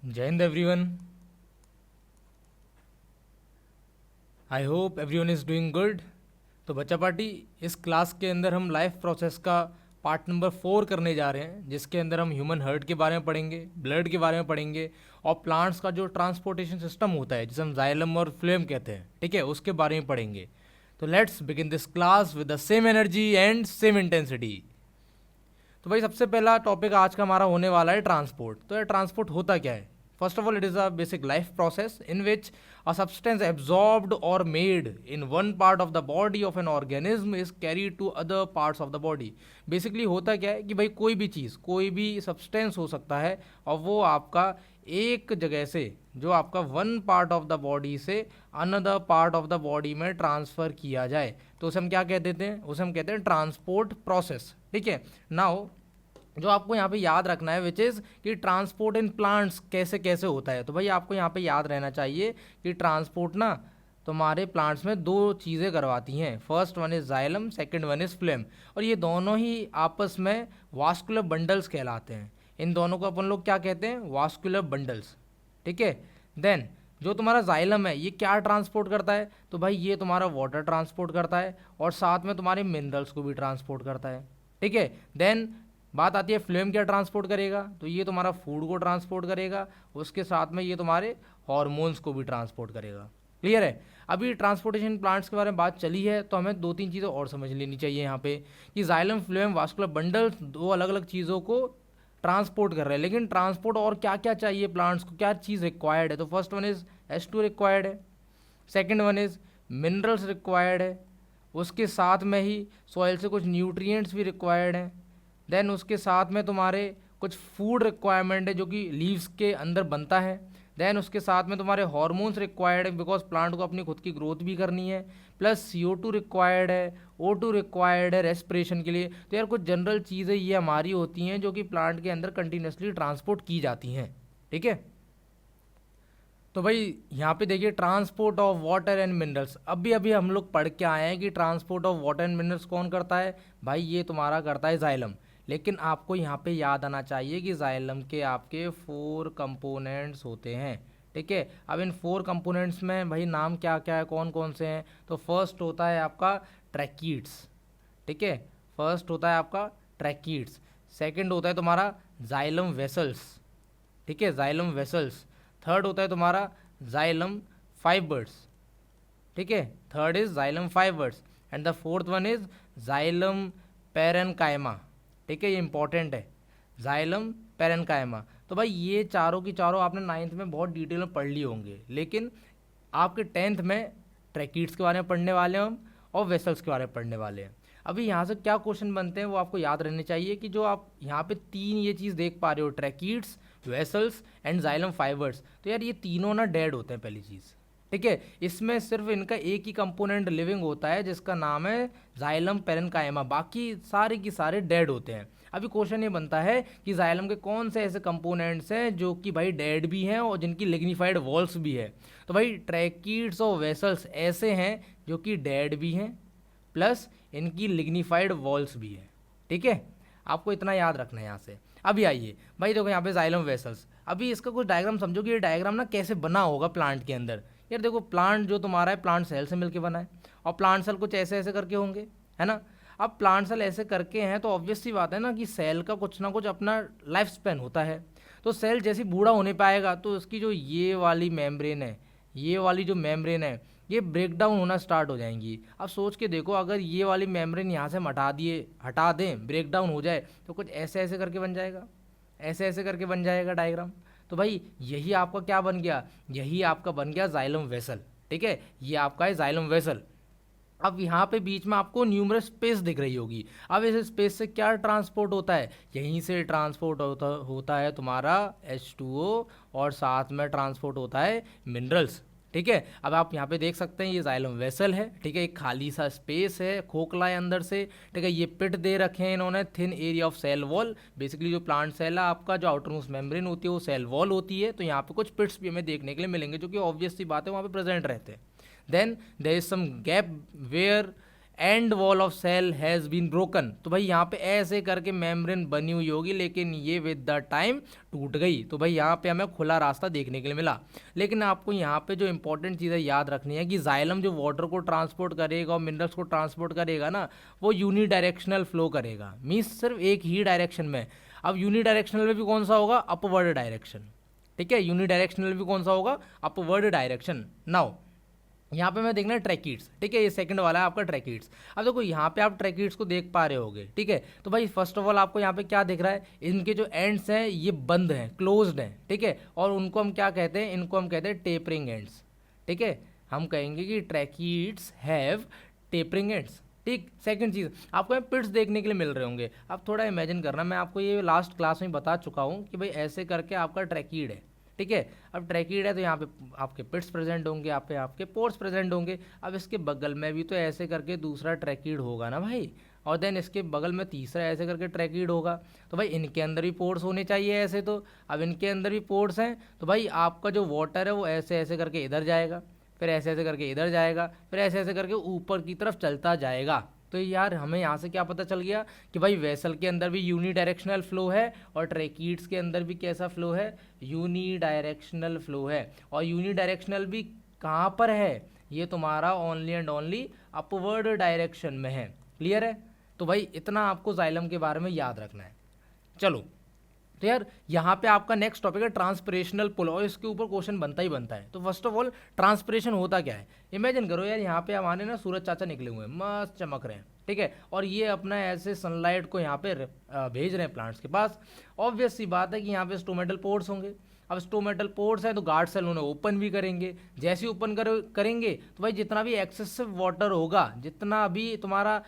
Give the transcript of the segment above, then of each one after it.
जय Hind everyone. I hope everyone is doing good. तो बच्चा पार्टी, इस क्लास के अंदर हम लाइफ प्रोसेस का पार्ट नंबर 4 करने जा रहे हैं, जिसके अंदर हम ह्यूमन हार्ट के बारे में पढ़ेंगे, ब्लड के बारे में पढ़ेंगे और प्लांट्स का जो ट्रांसपोर्टेशन सिस्टम होता है जिसे हम जाइलम और फ्लेम कहते हैं, ठीक है, उसके बारे में पढ़ेंगे। तो let's begin this class with the same energy and same intensity. तो भाई सबसे पहला टॉपिक आज का हमारा होने वाला है ट्रांसपोर्ट। तो ये ट्रांसपोर्ट होता क्या है? First of all, it is a basic life process in which a substance absorbed or made in one part of the body of an organism is carried to other parts of the body। Basically होता क्या है कि भाई कोई भी चीज़, कोई भी substance हो सकता है और वो आपका एक जगह से, जो आपका one part of the body से another part of the body में ट्रांसफ़र किया जाए, तो उसे हम क्या कह देते हैं? उसे हम कहते हैं ट्रांसपोर्ट प्रोसेस। ठीक है। नाउ जो आपको यहाँ पे याद रखना है विच इज़ कि ट्रांसपोर्ट इन प्लांट्स कैसे कैसे होता है। तो भाई आपको यहाँ पे याद रहना चाहिए कि ट्रांसपोर्ट ना तुम्हारे प्लांट्स में दो चीज़ें करवाती हैं। First one is xylem, second one is flame, और ये दोनों ही आपस में वास्कुलर बंडल्स कहलाते हैं। इन दोनों को अपन लोग क्या कहते हैं? Vascular bundles. ठीक है। देन जो तुम्हारा जाइलम है ये क्या ट्रांसपोर्ट करता है? तो भाई ये तुम्हारा वाटर ट्रांसपोर्ट करता है और साथ में तुम्हारे मिनरल्स को भी ट्रांसपोर्ट करता है। ठीक है। देन बात आती है फ्लेम क्या ट्रांसपोर्ट करेगा? तो ये तुम्हारा फूड को ट्रांसपोर्ट करेगा, उसके साथ में ये तुम्हारे हॉर्मोन्स को भी ट्रांसपोर्ट करेगा। क्लियर है? अभी ट्रांसपोर्टेशन प्लांट्स के बारे में बात चली है तो हमें दो तीन चीज़ें और समझ लेनी चाहिए यहाँ पे कि जाइलम, फ्लेम, वास्कुलर बंडल दो अलग अलग चीज़ों को ट्रांसपोर्ट कर रहे हैं, लेकिन ट्रांसपोर्ट और क्या क्या चाहिए प्लांट्स को, क्या चीज़ रिक्वायर्ड है? तो first one is H2 required है, second one is minerals required है, उसके साथ में ही सॉइल से कुछ न्यूट्रिएंट्स भी रिक्वायर्ड हैं। देन उसके साथ में तुम्हारे कुछ फूड रिक्वायरमेंट है जो कि लीव्स के अंदर बनता है। देन उसके साथ में तुम्हारे हॉर्मोन्स रिक्वायर्ड है बिकॉज प्लांट को अपनी खुद की ग्रोथ भी करनी है, प्लस CO2 रिक्वायर्ड है, O2 रिक्वायर्ड है रेस्पिरेशन के लिए। तो यार कुछ जनरल चीज़ें ये हमारी होती हैं जो कि प्लांट के अंदर कंटिन्यूसली ट्रांसपोर्ट की जाती हैं। ठीक है। तो भाई यहाँ पे देखिए transport of water and minerals, अभी अभी हम लोग पढ़ के आए हैं कि transport of water and minerals कौन करता है? भाई ये तुम्हारा करता है जाइलम। लेकिन आपको यहाँ पे याद आना चाहिए कि जाइलम के आपके 4 कंपोनेंट्स होते हैं। ठीक है। अब इन 4 कंपोनेंट्स में भाई नाम क्या क्या है, कौन कौन से हैं? तो फर्स्ट होता है आपका ट्रैकीड्स। ठीक है। फर्स्ट होता है आपका ट्रैकीड्स। सेकेंड होता है तुम्हारा जाइलम वेसल्स। ठीक है, जाइलम वेसल्स। थर्ड होता है तुम्हारा जाइलम फाइबर्स। ठीक है, third is xylem fibres and the fourth one is xylem parenchyma. ठीक है, ये इंपॉर्टेंट है, जाइलम पेरेनकाइमा। तो भाई ये चारों की चारों आपने 9th में बहुत डिटेल में पढ़ लिए होंगे, लेकिन आपके 10th में ट्रैकीड्स के बारे में पढ़ने वाले हैं हम और वेसल्स के बारे में पढ़ने वाले हैं। अभी यहाँ से क्या क्वेश्चन बनते हैं वो आपको याद रहने चाहिए कि जो आप यहाँ पे 3 ये चीज़ देख पा रहे हो, tracheids, vessels and xylem fibres, तो यार ये तीनों ना डेड होते हैं पहली चीज़। ठीक है। इसमें सिर्फ इनका एक ही कंपोनेंट लिविंग होता है जिसका नाम है जाइलम पेरेनकाइमा, बाकी सारे की सारे डेड होते हैं। अभी क्वेश्चन ये बनता है कि जाइलम के कौन से ऐसे कंपोनेंट्स हैं जो कि भाई डेड भी हैं और जिनकी लिग्निफाइड वॉल्स भी है। तो भाई ट्रैकीड्स और वेसल्स ऐसे हैं जो कि डेड भी हैं प्लस इनकी लिग्निफाइड वॉल्स भी है। ठीक है, आपको इतना याद रखना है यहाँ से। अभी आइए भाई, देखो यहाँ पे जाइलम वेसल्स, अभी इसका कुछ डायग्राम समझो कि ये डायग्राम ना कैसे बना होगा प्लांट के अंदर। यार देखो, प्लांट जो तुम्हारा है प्लांट सेल से मिलकर बना है और प्लांट सेल कुछ ऐसे ऐसे करके होंगे, है ना। अब प्लांट सेल ऐसे करके हैं तो ऑब्वियस सी बात है ना कि सेल का कुछ ना कुछ अपना लाइफ स्पेन होता है। तो सेल जैसे बूढ़ा होने पाएगा तो उसकी जो ये वाली मेम्ब्रेन है, ये वाली जो मेम्ब्रेन है, ये ब्रेक डाउन होना स्टार्ट हो जाएंगी। अब सोच के देखो, अगर ये वाली मेम्ब्रेन यहाँ से हम हटा दें, ब्रेक डाउन हो जाए तो कुछ ऐसे ऐसे करके बन जाएगा, ऐसे ऐसे करके बन जाएगा डायग्राम। तो भाई यही आपका क्या बन गया? यही आपका बन गया जाइलम वेसल। ठीक है, ये आपका है जाइलम वेसल। अब यहाँ पे बीच में आपको न्यूमरस स्पेस दिख रही होगी। अब इस स्पेस से क्या ट्रांसपोर्ट होता है? यहीं से ट्रांसपोर्ट होता है तुम्हारा H2O और साथ में ट्रांसपोर्ट होता है मिनरल्स। ठीक है। अब आप यहाँ पे देख सकते हैं ये जाइलम वेसल है। ठीक है, एक खाली सा स्पेस है, खोखला है अंदर से। ठीक है, ये पिट दे रखे हैं इन्होंने, thin area of cell wall. Basically जो प्लांट सेल है आपका, जो आउटर मोस्ट मेम्ब्रेन होती है वो सेल वॉल होती है। तो यहाँ पे कुछ पिट्स भी हमें देखने के लिए मिलेंगे जो कि ऑब्वियस सी बात है वहाँ पे प्रेजेंट रहते हैं। Then there is some gap where and wall of cell has been broken. तो भाई यहाँ पे ऐसे करके मेम्ब्रेन बनी हुई होगी, लेकिन ये विद द टाइम टूट गई। तो भाई यहाँ पे हमें खुला रास्ता देखने के लिए मिला। लेकिन आपको यहाँ पे जो इंपॉर्टेंट चीज़ें याद रखनी है कि जाइलम जो वाटर को ट्रांसपोर्ट करेगा और मिनरल्स को ट्रांसपोर्ट करेगा ना, वो यूनिडायरेक्शनल फ्लो करेगा, मीन्स सिर्फ एक ही डायरेक्शन में। अब यूनिडायरेक्शनल में भी कौन सा होगा? Upward direction. ठीक है, यूनिडायरेक्शनल भी कौन सा होगा? Upward direction. नाउ यहाँ पे मैं देखना ट्रैकिड्स, ठीक है, ये सेकंड वाला है आपका ट्रैकिड्स। अब देखो यहाँ पे आप ट्रैकिड्स को देख पा रहे होगे, ठीक है। तो भाई फर्स्ट ऑफ ऑल आपको यहाँ पे क्या दिख रहा है? इनके जो एंड्स हैं ये बंद हैं, क्लोज्ड हैं, ठीक है। और उनको हम क्या कहते हैं? इनको हम कहते हैं टेपरिंग एंड्स, ठीक है। हम कहेंगे कि ट्रैकिड्स हैव टेपरिंग एंड्स, ठीक। सेकंड चीज़, आपको यहाँ पिट्स देखने के लिए मिल रहे होंगे। अब थोड़ा इमेजिन करना, मैं आपको ये लास्ट क्लास में बता चुका हूँ कि भाई ऐसे करके आपका ट्रैकिड है, ठीक है। अब ट्रैकिड है तो यहाँ पे आपके पिट्स प्रेजेंट होंगे, यहाँ पे आपके पोर्स प्रेजेंट होंगे। अब इसके बगल में भी तो ऐसे करके दूसरा ट्रैकिड होगा ना भाई, और देन इसके बगल में तीसरा ऐसे करके ट्रैकिड होगा। तो भाई इनके अंदर भी पोर्स होने चाहिए ऐसे। तो अब इनके अंदर भी पोर्स हैं, तो भाई आपका जो वाटर है वो ऐसे ऐसे करके इधर जाएगा, फिर ऐसे ऐसे करके इधर जाएगा, फिर ऐसे ऐसे करके ऊपर की तरफ चलता जाएगा। तो यार हमें यहाँ से क्या पता चल गया कि भाई वेसल के अंदर भी यूनिडायरेक्शनल फ्लो है और ट्रैकिड्स के अंदर भी कैसा फ्लो है? यूनिडायरेक्शनल फ्लो है। और यूनिडायरेक्शनल भी कहाँ पर है? ये तुम्हारा only and only upward direction में है। क्लियर है? तो भाई इतना आपको जाइलम के बारे में याद रखना है। चलो, तो यार यहाँ पे आपका नेक्स्ट टॉपिक है ट्रांसपरेशनल पुल, और इसके ऊपर क्वेश्चन बनता ही बनता है। तो फर्स्ट ऑफ ऑल ट्रांसपरेशन होता क्या है? इमेजिन करो यार, यहाँ पे हमारे ना सूरज चाचा निकले हुए हैं, मस्त चमक रहे हैं, ठीक है। और ये अपना ऐसे सनलाइट को यहाँ पे भेज रहे हैं प्लांट्स के पास। ऑब्वियस सी बात है कि यहाँ पे स्टोमेटल पोर्स होंगे। अब स्टोमेटल पोर्स है तो गार्ड सेल उन्हें ओपन भी करेंगे। जैसे ही ओपन करेंगे तो भाई जितना भी एक्सेसिव वाटर होगा, जितना भी तुम्हारा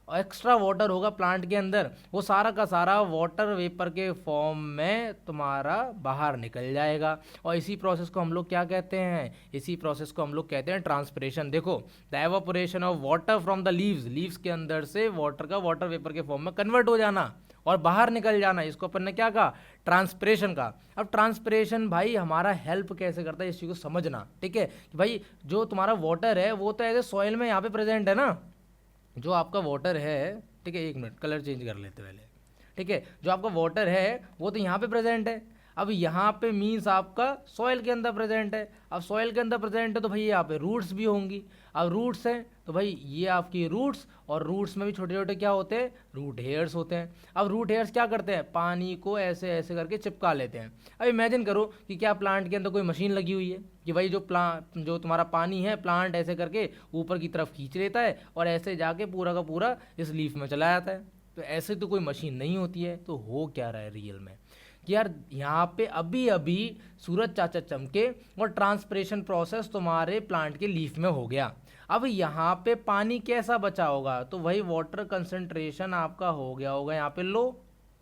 एक्स्ट्रा वाटर होगा प्लांट के अंदर, वो सारा का सारा वाटर वेपर के फॉर्म में तुम्हारा बाहर निकल जाएगा। और इसी प्रोसेस को हम लोग क्या कहते हैं? इसी प्रोसेस को हम लोग कहते हैं ट्रांसपिरेशन। देखो, the evaporation of water from the leaves के अंदर से वाटर का वाटर वेपर के फॉर्म में कन्वर्ट हो जाना और बाहर निकल जाना, इसको अपन ने क्या कहा? ट्रांसपिरेशन का। अब ट्रांसपिरेशन भाई हमारा हेल्प कैसे करता है इस चीज़ को समझना, ठीक है। कि भाई जो तुम्हारा वाटर है वो तो एज ए सॉइल में यहाँ पे प्रेजेंट है ना, जो आपका वाटर है, ठीक है, एक मिनट कलर चेंज कर लेते पहले, ठीक है। जो आपका वाटर है वो तो यहाँ पे प्रेजेंट है। अब यहाँ पे मीन्स आपका सॉइल के अंदर प्रेजेंट है। अब सॉइल के अंदर प्रेजेंट है तो भाई यहाँ पे रूट्स भी होंगी। अब रूट्स हैं तो भाई ये आपकी रूट्स, और रूट्स में भी छोटे छोटे क्या होते हैं? रूट हेयर्स होते हैं। अब रूट हेयर्स क्या करते हैं? पानी को ऐसे ऐसे करके चिपका लेते हैं। अब इमेजिन करो कि क्या प्लांट के अंदर कोई मशीन लगी हुई है कि भाई जो तुम्हारा पानी है प्लांट ऐसे करके ऊपर की तरफ खींच लेता है और ऐसे जाके पूरा का पूरा इस लीफ में चला जाता है। तो ऐसे तो कोई मशीन नहीं होती है। तो हो क्या रहा है रियल में कि यार यहाँ पे अभी अभी सूरज चाचा चमके और ट्रांसपिरेशन प्रोसेस तुम्हारे प्लांट के लीफ में हो गया। अब यहाँ पे पानी कैसा बचा होगा? तो वही वाटर कंसंट्रेशन आपका हो गया होगा यहाँ पे लो,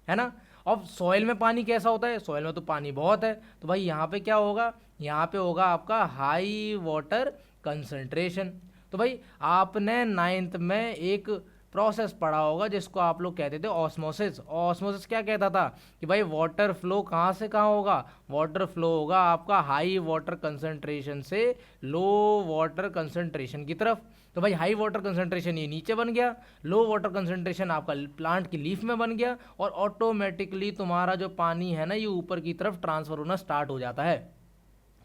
है ना। अब सॉइल में पानी कैसा होता है? सॉइल में तो पानी बहुत है, तो भाई यहाँ पे क्या होगा? यहाँ पे होगा आपका हाई वाटर कंसंट्रेशन। तो भाई आपने 9th में एक प्रोसेस पढ़ा होगा जिसको आप लोग कहते थे ऑस्मोसिस। ऑस्मोसिस क्या कहता था कि भाई वाटर फ्लो कहाँ से कहाँ होगा? वाटर फ्लो होगा आपका हाई वाटर कंसंट्रेशन से लो वाटर कंसंट्रेशन की तरफ। तो भाई हाई वाटर कंसंट्रेशन ये नीचे बन गया, लो वाटर कंसंट्रेशन आपका प्लांट की लीफ में बन गया, और ऑटोमेटिकली तुम्हारा जो पानी है ना ये ऊपर की तरफ ट्रांसफर होना स्टार्ट हो जाता है।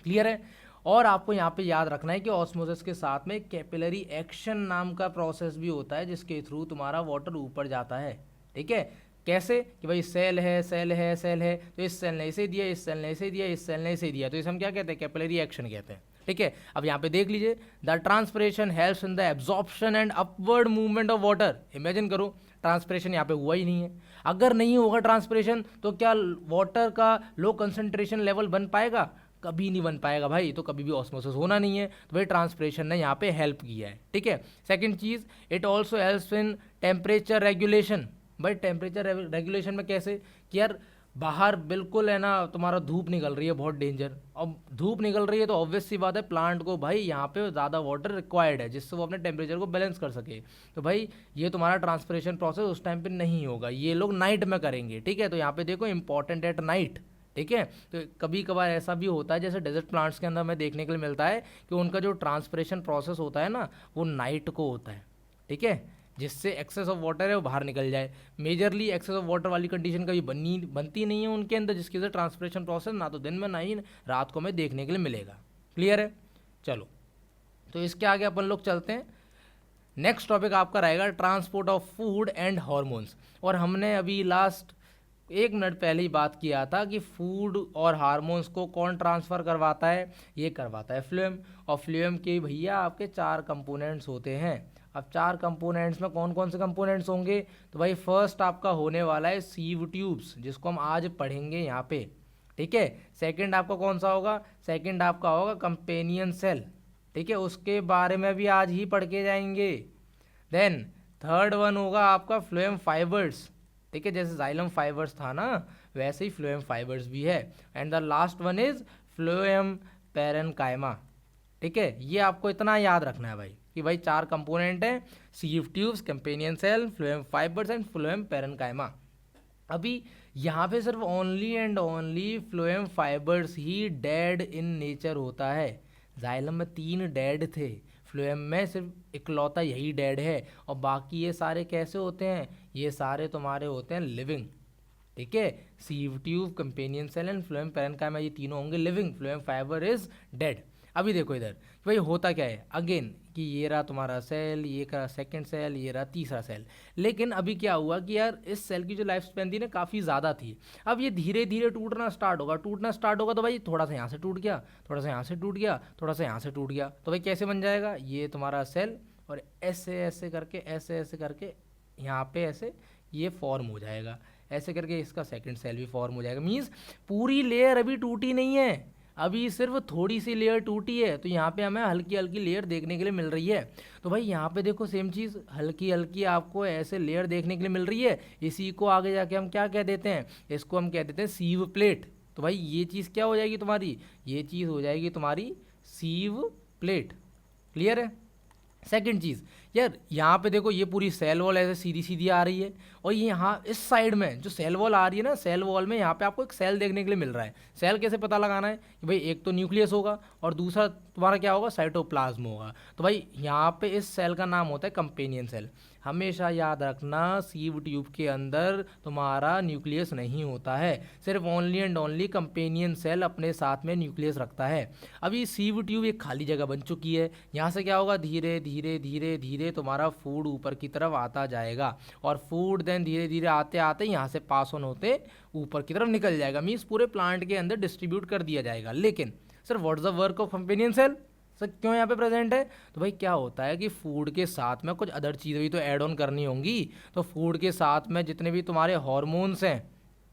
क्लियर है? और आपको यहाँ पे याद रखना है कि ऑस्मोसिस के साथ में कैपिलरी एक्शन नाम का प्रोसेस भी होता है जिसके थ्रू तुम्हारा वाटर ऊपर जाता है, ठीक है। कैसे? कि भाई सेल है, सेल है, सेल है, तो इस सेल ने इसे दिया, इस सेल ने इसे दिया, इस सेल ने इसे दिया, तो इसे हम क्या कहते हैं? कैपिलरी एक्शन कहते हैं, ठीक है। अब यहाँ पे देख लीजिए, the transpiration helps in the absorption and upward movement of water. Imagine करो ट्रांसपिरेशन यहाँ पे हुआ ही नहीं है। अगर नहीं होगा ट्रांसपिरेशन तो क्या वाटर का लो कंसंट्रेशन लेवल बन पाएगा? कभी नहीं बन पाएगा भाई, तो कभी भी ऑस्मोसिस होना नहीं है। तो भाई ट्रांसपिरेशन ने यहाँ पे हेल्प किया है, ठीक है। Second cheese, it also helps in temperature regulation. भाई टेम्परेचर रेगुलेशन में कैसे? कि यार बाहर बिल्कुल है ना तुम्हारा धूप निकल रही है, बहुत डेंजर। अब धूप निकल रही है तो ऑब्वियस सी बात है प्लांट को भाई यहाँ पे ज़्यादा वाटर रिक्वायर्ड है जिससे वो अपने टेम्परेचर को बैलेंस कर सके। तो भाई ये तुम्हारा ट्रांसपिरेशन प्रोसेस उस टाइम पे नहीं होगा, ये लोग नाइट में करेंगे, ठीक है। तो यहाँ पे देखो इंपॉर्टेंट एट नाइट, ठीक है। तो कभी कभार ऐसा भी होता है जैसे डेजर्ट प्लांट्स के अंदर हमें देखने के लिए मिलता है कि उनका जो ट्रांसपिरेशन प्रोसेस होता है ना वो नाइट को होता है, ठीक है। जिससे एक्सेस ऑफ वाटर है वो बाहर निकल जाए। मेजरली एक्सेस ऑफ वाटर वाली कंडीशन कभी बनती नहीं है उनके अंदर, जिसकी वजह से ट्रांसपिरेशन प्रोसेस ना तो दिन में ना ही रात को हमें देखने के लिए मिलेगा। क्लियर है? चलो, तो इसके आगे अपन लोग चलते हैं। नेक्स्ट टॉपिक आपका रहेगा transport of food and hormones. और हमने अभी लास्ट 1 मिनट पहले ही बात किया था कि फूड और हार्मोन्स को कौन ट्रांसफ़र करवाता है, ये करवाता है फ्लोएम। और फ्लोएम के भैया आपके 4 कंपोनेंट्स होते हैं। अब 4 कंपोनेंट्स में कौन कौन से कंपोनेंट्स होंगे, तो भाई फर्स्ट आपका होने वाला है सीव ट्यूब्स, जिसको हम आज पढ़ेंगे यहाँ पे, ठीक है। सेकंड आपका कौन सा होगा, सेकंड आपका होगा कंपेनियन सेल, ठीक है, उसके बारे में भी आज ही पढ़ के जाएंगे। देन थर्ड वन होगा आपका फ्लोएम फाइबर्स, ठीक है, जैसे जाइलम फाइबर्स था ना वैसे ही फ्लोएम फाइबर्स भी है। And the last one is phloem parenchyma, ठीक है। ये आपको इतना याद रखना है भाई कि भाई 4 कंपोनेंट हैं, sieve tubes, companion cell, phloem fibres and phloem parenchyma. अभी यहाँ पे सिर्फ only and only phloem fibres ही डेड इन नेचर होता है। जाइलम में 3 डेड थे, फ्लोएम में सिर्फ इकलौता यही डेड है। और बाकी ये सारे कैसे होते हैं, ये सारे तुम्हारे होते हैं लिविंग, ठीक है। Sieve tube, companion cell and phloem parenchyma, ये तीनों होंगे living, phloem fibre is dead. अभी देखो इधर भाई होता क्या है, अगेन कि ये रहा तुम्हारा सेल, ये का सेकंड सेल, ये रहा तीसरा सेल। लेकिन अभी क्या हुआ कि यार इस सेल की जो लाइफ स्पैन थी ना काफ़ी ज़्यादा थी। अब ये धीरे धीरे टूटना स्टार्ट होगा तो भाई थोड़ा सा यहाँ से टूट गया, थोड़ा सा यहाँ से टूट गया, थोड़ा सा यहाँ से टूट गया, तो भाई कैसे बन जाएगा ये तुम्हारा सेल, और ऐसे ऐसे करके यहाँ पे ऐसे ये फॉर्म हो जाएगा, ऐसे करके इसका सेकंड सेल भी फॉर्म हो जाएगा। मीन्स पूरी लेयर अभी टूटी नहीं है, अभी सिर्फ थोड़ी सी लेयर टूटी है। तो यहाँ पे हमें हल्की हल्की लेयर देखने के लिए मिल रही है। तो भाई यहाँ पे देखो सेम चीज़, हल्की हल्की आपको ऐसे लेयर देखने के लिए मिल रही है। इसी को आगे जाके हम क्या कह देते हैं, इसको हम कह देते हैं सीव प्लेट। तो भाई ये चीज़ क्या हो जाएगी तुम्हारी, ये चीज़ हो जाएगी तुम्हारी सीव प्लेट। क्लियर है? सेकंड चीज़ यार, यहाँ पे देखो ये पूरी सेल वॉल ऐसे सीधी सीधी आ रही है, और ये यहाँ इस साइड में जो सेल वॉल आ रही है ना, सेल वॉल में यहाँ पे आपको एक सेल देखने के लिए मिल रहा है। सेल कैसे पता लगाना है कि भाई एक तो न्यूक्लियस होगा और दूसरा तुम्हारा क्या होगा, साइटोप्लाज्म होगा। तो भाई यहाँ पे इस सेल का नाम होता है कंपेनियन सेल। हमेशा याद रखना सीव ट्यूब के अंदर तुम्हारा न्यूक्लियस नहीं होता है, सिर्फ only and only companion cell अपने साथ में न्यूक्लियस रखता है। अभी सीव ट्यूब एक खाली जगह बन चुकी है, यहाँ से क्या होगा, धीरे धीरे धीरे धीरे तुम्हारा फूड ऊपर की तरफ आता जाएगा, और फूड देन धीरे धीरे आते आते यहाँ से पास ऑन होते ऊपर की तरफ निकल जाएगा। मीन्स पूरे प्लांट के अंदर डिस्ट्रीब्यूट कर दिया जाएगा। लेकिन sir what is the work of companion cell, sir क्यों यहाँ पे प्रेजेंट है, तो भाई क्या होता है कि फूड के साथ में कुछ अदर चीज़ें भी तो ऐड ऑन करनी होंगी। तो फूड के साथ में जितने भी तुम्हारे हार्मोन्स हैं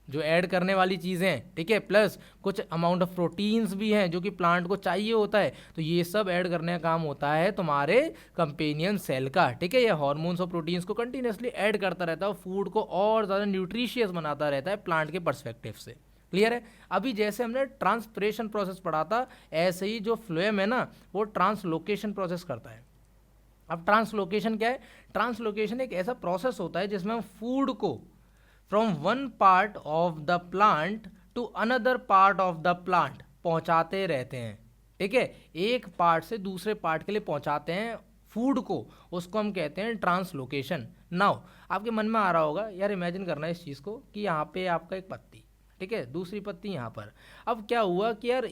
जो ऐड करने वाली चीज़ें हैं, ठीक है, प्लस कुछ अमाउंट ऑफ प्रोटीन्स भी हैं जो कि प्लांट को चाहिए होता है, तो ये सब ऐड करने का काम होता है तुम्हारे कंपेनियन सेल का, ठीक है। ये हार्मोन्स और प्रोटीन्स को कंटिन्यूसली ऐड करता रहता है और फूड को और ज़्यादा न्यूट्रिशियस बनाता रहता है प्लांट के पर्सपेक्टिव से। क्लियर है? अभी जैसे हमने ट्रांसपिरेशन प्रोसेस पढ़ा था, ऐसे ही जो फ्लोएम है ना वो ट्रांसलोकेशन प्रोसेस करता है। अब ट्रांसलोकेशन क्या है, ट्रांसलोकेशन एक ऐसा प्रोसेस होता है जिसमें हम फूड को from one part of the plant to another part of the plant पहुंचाते रहते हैं, ठीक है। एक पार्ट से दूसरे पार्ट के लिए पहुंचाते हैं फूड को, उसको हम कहते हैं ट्रांसलोकेशन। नाउ आपके मन में आ रहा होगा यार, इमेजिन करना है इस चीज़ को कि यहाँ पे आपका एक पत्ती, ठीक है, दूसरी पत्ती यहाँ पर। अब क्या हुआ कि यार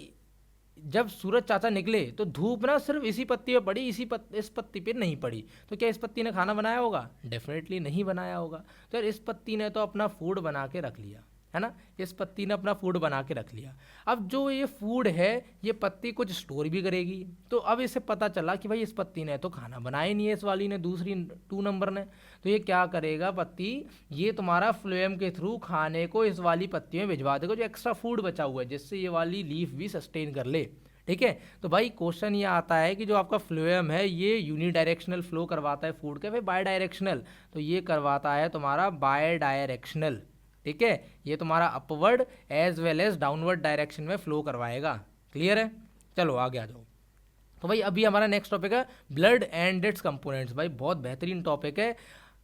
जब सूरज चाचा निकले तो धूप ना सिर्फ इसी पत्ती पे पड़ी, इस पत्ती पे नहीं पड़ी, तो क्या इस पत्ती ने खाना बनाया होगा, डेफिनेटली नहीं बनाया होगा। तो यार इस पत्ती ने तो अपना फूड बना के रख लिया है ना, इस पत्ती ने अपना फूड बना के रख लिया। अब जो ये फूड है ये पत्ती कुछ स्टोर भी करेगी। तो अब इसे पता चला कि भाई इस पत्ती ने तो खाना बनाया नहीं है, इस वाली ने, दूसरी 2 नंबर ने, तो ये क्या करेगा पत्ती, ये तुम्हारा फ्लोएम के थ्रू खाने को इस वाली पत्ती में भिजवा देगा जो एक्स्ट्रा फूड बचा हुआ है, जिससे ये वाली लीफ भी सस्टेन कर ले, ठीक है। तो भाई क्वेश्चन ये आता है कि जो आपका फ्लोएम है ये यूनिडायरेक्शनल फ्लो करवाता है फूड का, फिर बाय डायरेक्शनल, तो ये करवाता है तुम्हारा बाय डायरेक्शनल, ठीक है। ये तुम्हारा upward as well as downward direction में फ्लो करवाएगा। क्लियर है? चलो आगे आ जाओ। तो भाई अभी हमारा नेक्स्ट टॉपिक है ब्लड एंड इट्स कंपोनेंट्स। भाई बहुत बेहतरीन टॉपिक है,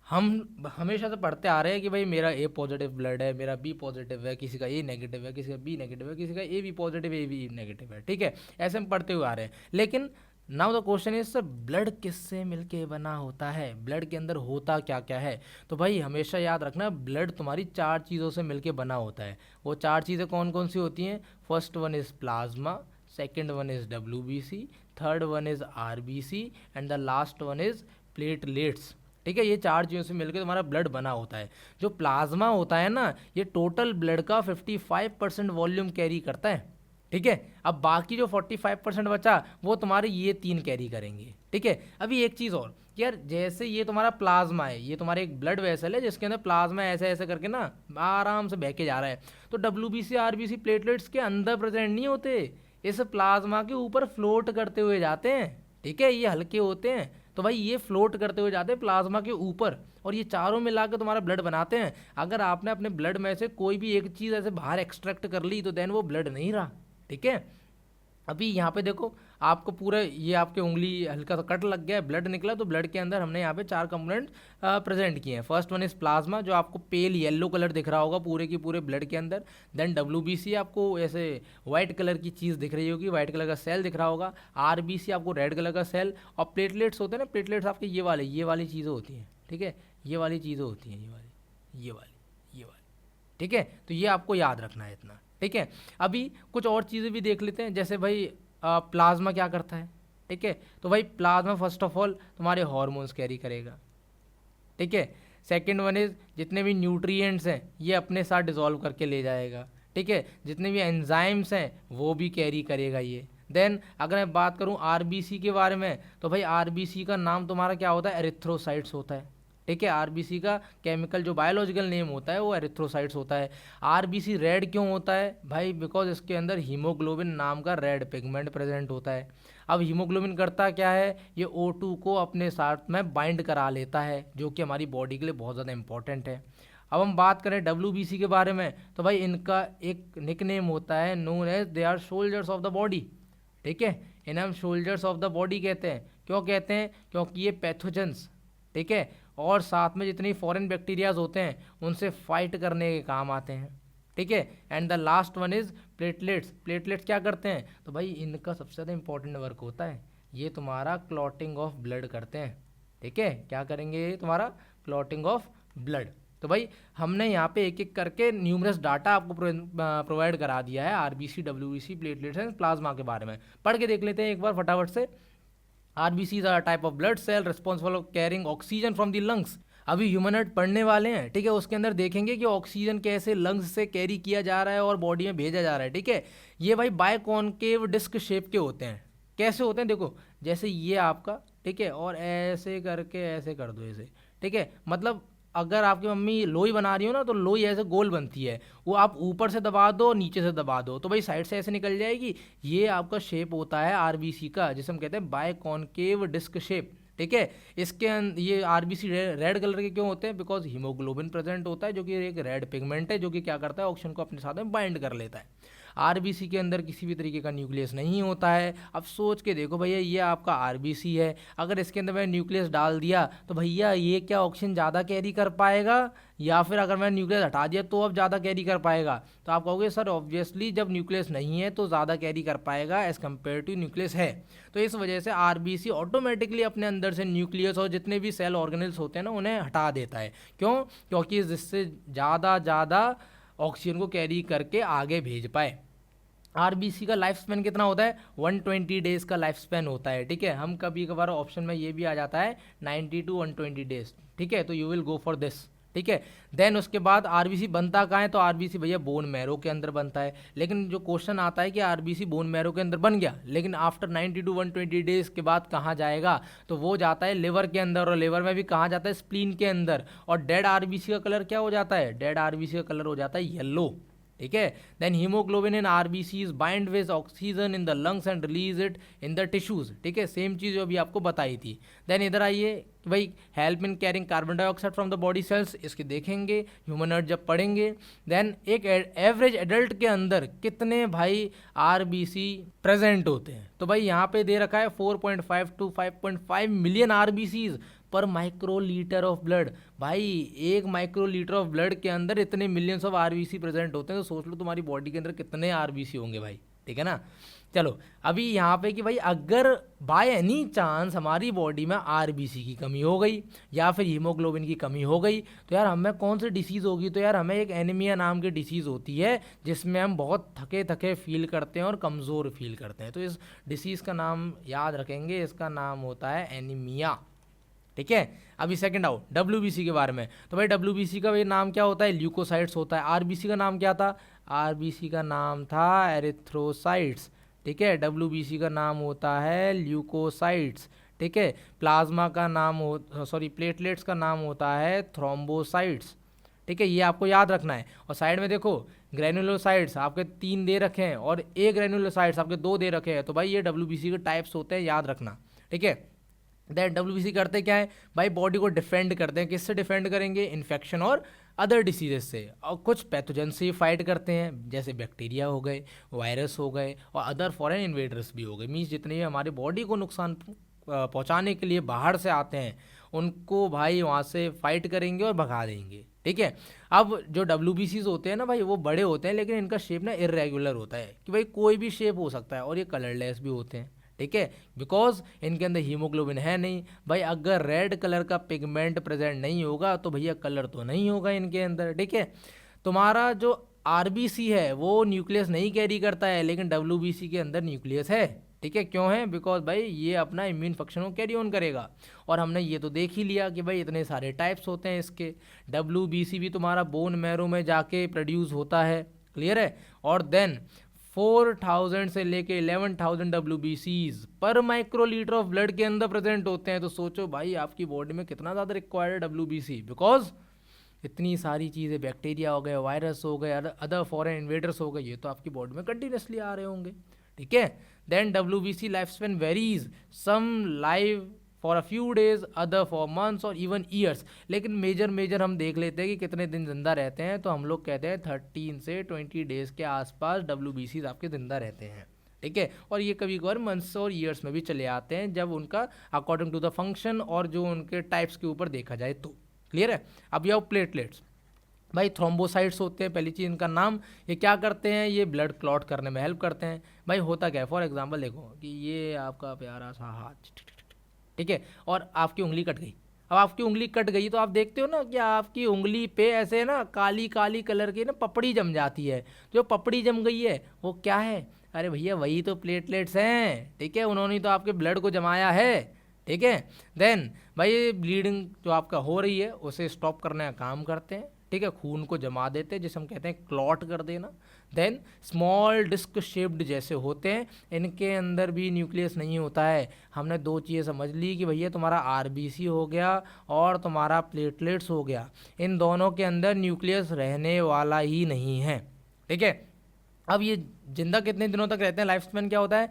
हम हमेशा से पढ़ते आ रहे हैं कि भाई मेरा ए पॉजिटिव ब्लड है, मेरा बी पॉजिटिव है, किसी का ए नेगेटिव है, किसी का बी नेगेटिव है, किसी का A B positive A B negative है, ठीक है, ऐसे हम पढ़ते हुए आ रहे हैं। लेकिन now the question is sir, blood किससे मिलके बना होता है, ब्लड के अंदर होता क्या क्या है। तो भाई हमेशा याद रखना, ब्लड तुम्हारी 4 चीज़ों से मिलके बना होता है। वो 4 चीज़ें कौन कौन सी होती हैं? First one is plasma, second one is WBC, third one is RBC and the last one is platelets. ठीक है, ये 4 चीज़ों से मिलकर तुम्हारा ब्लड बना होता है। जो प्लाज्मा होता है ना, ये टोटल ब्लड का 55% वॉल्यूम कैरी करता है। ठीक है, अब बाकी जो 45% बचा वो तुम्हारे ये 3 कैरी करेंगे। ठीक है, अभी एक चीज़ और यार, जैसे ये तुम्हारा प्लाज्मा है, ये तुम्हारा एक ब्लड वेसल है जिसके अंदर प्लाज्मा ऐसे ऐसे करके ना आराम से बह के जा रहा है। तो WBC RBC प्लेटलेट्स के अंदर प्रेजेंट नहीं होते, इस प्लाज्मा के ऊपर फ्लोट करते हुए जाते हैं। ठीक है, ये हल्के होते हैं, तो भाई ये फ्लोट करते हुए जाते हैं प्लाज्मा के ऊपर, और ये चारों मिला के तुम्हारा ब्लड बनाते हैं। अगर आपने अपने ब्लड में से कोई भी एक चीज़ ऐसे बाहर एक्सट्रैक्ट कर ली तो देन वो ब्लड नहीं रहा। ठीक है, अभी यहाँ पे देखो, आपको पूरा ये आपके उंगली हल्का सा कट लग गया है, ब्लड निकला, तो ब्लड के अंदर हमने यहाँ पे 4 कंपोनेंट प्रेजेंट किए हैं। फर्स्ट वन इज प्लाज्मा, जो आपको पेल येलो कलर दिख रहा होगा पूरे की पूरे ब्लड के अंदर। देन WBC आपको ऐसे वाइट कलर की चीज़ दिख रही होगी, वाइट कलर का सेल दिख रहा होगा। RBC आपको रेड कलर का सेल, और प्लेटलेट्स होते हैं ना, प्लेटलेट्स आपके ये वाली चीज़ें होती हैं। ठीक है, ये वाली चीज़ें होती हैं, ये वाली। ठीक है, तो ये आपको याद रखना है इतना। ठीक है, अभी कुछ और चीज़ें भी देख लेते हैं, जैसे भाई प्लाज्मा क्या करता है। ठीक है, तो भाई प्लाज्मा फर्स्ट ऑफ ऑल तुम्हारे हार्मोन्स कैरी करेगा। ठीक है, सेकंड वन इज जितने भी न्यूट्रिएंट्स हैं ये अपने साथ डिसॉल्व करके ले जाएगा। ठीक है, जितने भी एंजाइम्स हैं वो भी कैरी करेगा ये। देन अगर मैं बात करूं RBC के बारे में, तो भाई RBC का नाम तुम्हारा क्या होता है? एरिथ्रोसाइट्स होता है। ठीक है, RBC का केमिकल जो बायोलॉजिकल नेम होता है वो एरिथ्रोसाइट्स होता है। RBC रेड क्यों होता है भाई? बिकॉज इसके अंदर हीमोग्लोबिन नाम का रेड पिगमेंट प्रेजेंट होता है। अब हीमोग्लोबिन करता क्या है? ये O2 को अपने साथ में बाइंड करा लेता है, जो कि हमारी बॉडी के लिए बहुत ज़्यादा इंपॉर्टेंट है। अब हम बात करें WBC के बारे में, तो भाई इनका एक निकनेम होता है, known as they are soldiers of the body. ठीक है, इन्हें हम सोल्जर्स ऑफ द बॉडी कहते हैं। क्यों कहते हैं? क्योंकि ये पैथोजेंस, ठीक है, और साथ में जितनी फॉरेन बैक्टीरियाज होते हैं उनसे फाइट करने के काम आते हैं। ठीक है, and the last one is platelets. Platelets क्या करते हैं? तो भाई इनका सबसे ज़्यादा इंपॉर्टेंट वर्क होता है, ये तुम्हारा क्लॉटिंग ऑफ ब्लड करते हैं। ठीक है, क्या करेंगे? ये तुम्हारा क्लॉटिंग ऑफ ब्लड। तो भाई हमने यहाँ पे एक एक करके न्यूमरस डाटा आपको प्रोवाइड करा दिया है RBC, WBC, platelets and plasma के बारे में। पढ़ के देख लेते हैं एक बार फटाफट से। RBCs are a type of blood cell responsible for carrying oxygen from the lungs। अभी ह्यूमनॉइड पढ़ने वाले हैं, ठीक है, उसके अंदर देखेंगे कि ऑक्सीजन कैसे लंग्स से कैरी किया जा रहा है और बॉडी में भेजा जा रहा है। ठीक है, ये भाई बायकॉन्केव डिस्क शेप के होते हैं। कैसे होते हैं? देखो, जैसे ये आपका, ठीक है, और ऐसे करके ऐसे कर दो इसे। ठीक है, मतलब अगर आपकी मम्मी लोई बना रही हो ना, तो लोई ऐसे गोल बनती है, वो आप ऊपर से दबा दो, नीचे से दबा दो, तो भाई साइड से ऐसे निकल जाएगी। ये आपका शेप होता है RBC का, जिसे हम कहते हैं बायकॉन्केव डिस्क शेप। ठीक है, इसके ये RBC रेड कलर के क्यों होते हैं? बिकॉज हीमोग्लोबिन प्रेजेंट होता है, जो कि एक रेड पिगमेंट है, जो कि क्या करता है? ऑक्सीजन को अपने साथ में बाइंड कर लेता है। RBC के अंदर किसी भी तरीके का न्यूक्लियस नहीं होता है। अब सोच के देखो भैया, ये आपका RBC है, अगर इसके अंदर मैंने न्यूक्लियस डाल दिया तो भैया ये क्या ऑक्सीजन ज़्यादा कैरी कर पाएगा, या फिर अगर मैंने न्यूक्लियस हटा दिया तो अब ज़्यादा कैरी कर पाएगा? तो आप कहोगे सर ऑब्वियसली जब न्यूक्लियस नहीं है तो ज़्यादा कैरी कर पाएगा एज़ कम्पेयर टू न्यूक्लियस है। तो इस वजह से RBC ऑटोमेटिकली अपने अंदर से न्यूक्लियस और जितने भी सेल ऑर्गेनल्स होते हैं ना उन्हें हटा देता है। क्यों? क्योंकि जिससे ज़्यादा ऑक्सीजन को कैरी करके आगे भेज पाए। RBC का लाइफ स्पैन कितना होता है? 120 डेज़ का लाइफ स्पैन होता है। ठीक है, हम कभी कभार ऑप्शन में ये भी आ जाता है 90 to 120 डेज। ठीक है, तो you will go for this. ठीक है, देन उसके बाद RBC बनता कहाँ है? तो RBC भैया बोन मैरो के अंदर बनता है। लेकिन जो क्वेश्चन आता है कि RBC बोन मैरो के अंदर बन गया, लेकिन आफ्टर 90 to 120 डेज के बाद कहाँ जाएगा? तो वो जाता है लिवर के अंदर, और लिवर में भी कहाँ जाता है? स्प्लीन के अंदर। और डेड RBC का कलर क्या हो जाता है? डेड RBC का कलर हो जाता है येलो। ठीक है, then haemoglobin in RBCs bind with oxygen in the lungs and release it in the tissues. ठीक है, सेम चीज़ जो अभी आपको बताई थी। देन इधर आइए भाई, help in carrying carbon dioxide from the body cells, इसके देखेंगे ह्यूमनॉइड जब पढ़ेंगे। देन एक एवरेज एडल्ट के अंदर कितने भाई RBC प्रेजेंट होते हैं? तो भाई यहाँ पे दे रखा है 4.5 to 5.5 मिलियन RBCs पर माइक्रोलीटर ऑफ ब्लड। भाई 1 माइक्रोलीटर ऑफ ब्लड के अंदर इतने मिलियंस ऑफ RBC प्रेजेंट होते हैं, तो सोच लो तुम्हारी बॉडी के अंदर कितने RBC होंगे भाई। ठीक है ना। चलो अभी यहाँ पे कि भाई अगर बाय एनी चांस हमारी बॉडी में आरबीसी की कमी हो गई या फिर हीमोग्लोबिन की कमी हो गई तो यार हमें कौन सी डिसीज़ होगी, तो यार हमें एक एनीमिया नाम की डिसीज़ होती है जिसमें हम बहुत थके थके फील करते हैं और कमज़ोर फील करते हैं। तो इस डिसीज़ का नाम याद रखेंगे, इसका नाम होता है एनीमिया। ठीक है। अभी सेकंड आओ डब्ल्यूबीसी के बारे में। तो भाई डब्ल्यूबीसी का भाई नाम क्या होता है, ल्यूकोसाइट्स होता है। आरबीसी का नाम क्या था, आरबीसी का नाम था एरिथ्रोसाइट्स। ठीक है। डब्ल्यूबीसी का नाम होता है ल्यूकोसाइट्स। ठीक है। प्लाज्मा का नाम हो सॉरी प्लेटलेट्स का नाम होता है थ्रोम्बोसाइट्स। ठीक है, ये आपको याद रखना है। और साइड में देखो ग्रेनुलोसाइट्स आपके 3 दे रखे हैं और ए ग्रेनुलोसाइट्स आपके 2 दे रखे हैं। तो भाई ये डब्ल्यूबीसी के टाइप्स होते हैं, याद रखना। ठीक है। दैट डब्ल्यूबीसी करते क्या है भाई, बॉडी को डिफेंड करते हैं। किससे डिफेंड करेंगे, इन्फेक्शन और अदर डिसीजेस से, और कुछ पैथोजन से फाइट करते हैं जैसे बैक्टीरिया हो गए, वायरस हो गए और अदर फॉरेन इन्वेडर्स भी हो गए। मीन्स जितने भी हमारी बॉडी को नुकसान पहुंचाने के लिए बाहर से आते हैं उनको भाई वहाँ से फाइट करेंगे और भगा देंगे। ठीक है। अब जो डब्ल्यूबीसीज होते हैं ना भाई, वो बड़े होते हैं लेकिन इनका शेप ना इरेगुलर होता है कि भाई कोई भी शेप हो सकता है, और ये कलरलेस भी होते हैं। ठीक है, बिकॉज इनके अंदर हीमोग्लोबिन है नहीं भाई। अगर रेड कलर का पिगमेंट प्रेजेंट नहीं होगा तो भैया कलर तो नहीं होगा इनके अंदर। ठीक है। तुम्हारा जो आरबीसी है वो न्यूक्लियस नहीं कैरी करता है, लेकिन डब्ल्यूबीसी के अंदर न्यूक्लियस है। ठीक है, क्यों है, बिकॉज भाई ये अपना इम्यून फंक्शन को कैरी ऑन करेगा। और हमने ये तो देख ही लिया कि भाई इतने सारे टाइप्स होते हैं इसके। डब्ल्यूबीसी भी तुम्हारा बोन मैरो में जाके प्रोड्यूस होता है, क्लियर है। और देन 4000 से लेके 11,000 डब्ल्यूबीसीज पर माइक्रोलीटर ऑफ ब्लड के अंदर प्रेजेंट होते हैं। तो सोचो भाई आपकी बॉडी में कितना ज़्यादा रिक्वायर्ड है डब्ल्यूबीसी, बिकॉज इतनी सारी चीज़ें, बैक्टीरिया हो गए, वायरस हो गए, अदर फॉरेन इन्वेडर्स हो गए, ये तो आपकी बॉडी में कंटिन्यूसली आ रहे होंगे। ठीक है। Then WBC life span varies, some live for a few days, other for months और इवन ईयर्स। लेकिन मेजर हम देख लेते हैं कि कितने दिन जिंदा रहते हैं, तो हम लोग कहते हैं 13 से 20 डेज के आसपास डब्ल्यूबीसीज आपके जिंदा रहते हैं। ठीक है। और ये कभी कभार मंथ्स और ईयर्स में भी चले आते हैं जब उनका अकॉर्डिंग टू द फंक्शन और जो उनके टाइप्स के ऊपर देखा जाए तो। क्लियर है। अब ये प्लेटलेट्स भाई थ्रोम्बोसाइट्स होते हैं। पहली चीज़ इनका नाम, ये क्या करते हैं, ये ब्लड क्लॉट करने में हेल्प करते हैं। भाई होता क्या है, फॉर एग्जांपल देखो कि ये आपका प्यारा सा हाथ, ठीक है, और आपकी उंगली कट गई। अब आपकी उंगली कट गई तो आप देखते हो ना कि आपकी उंगली पे ऐसे ना काली काली कलर की ना पपड़ी जम जाती है। जो पपड़ी जम गई है वो क्या है, अरे भैया वही तो प्लेटलेट्स हैं। ठीक है, उन्होंने तो आपके ब्लड को जमाया है। ठीक है। देन भाई ब्लीडिंग जो आपका हो रही है उसे स्टॉप करने का काम करते हैं। ठीक है, खून को जमा देते हैं जिसे हम कहते हैं क्लॉट कर देना। देन स्मॉल डिस्क शेप्ड जैसे होते हैं, इनके अंदर भी न्यूक्लियस नहीं होता है। हमने 2 चीज़ें समझ ली कि भैया तुम्हारा आरबीसी हो गया और तुम्हारा प्लेटलेट्स हो गया, इन दोनों के अंदर न्यूक्लियस रहने वाला ही नहीं है। ठीक है। अब ये जिंदा कितने दिनों तक रहते हैं, लाइफ स्पैन क्या होता है,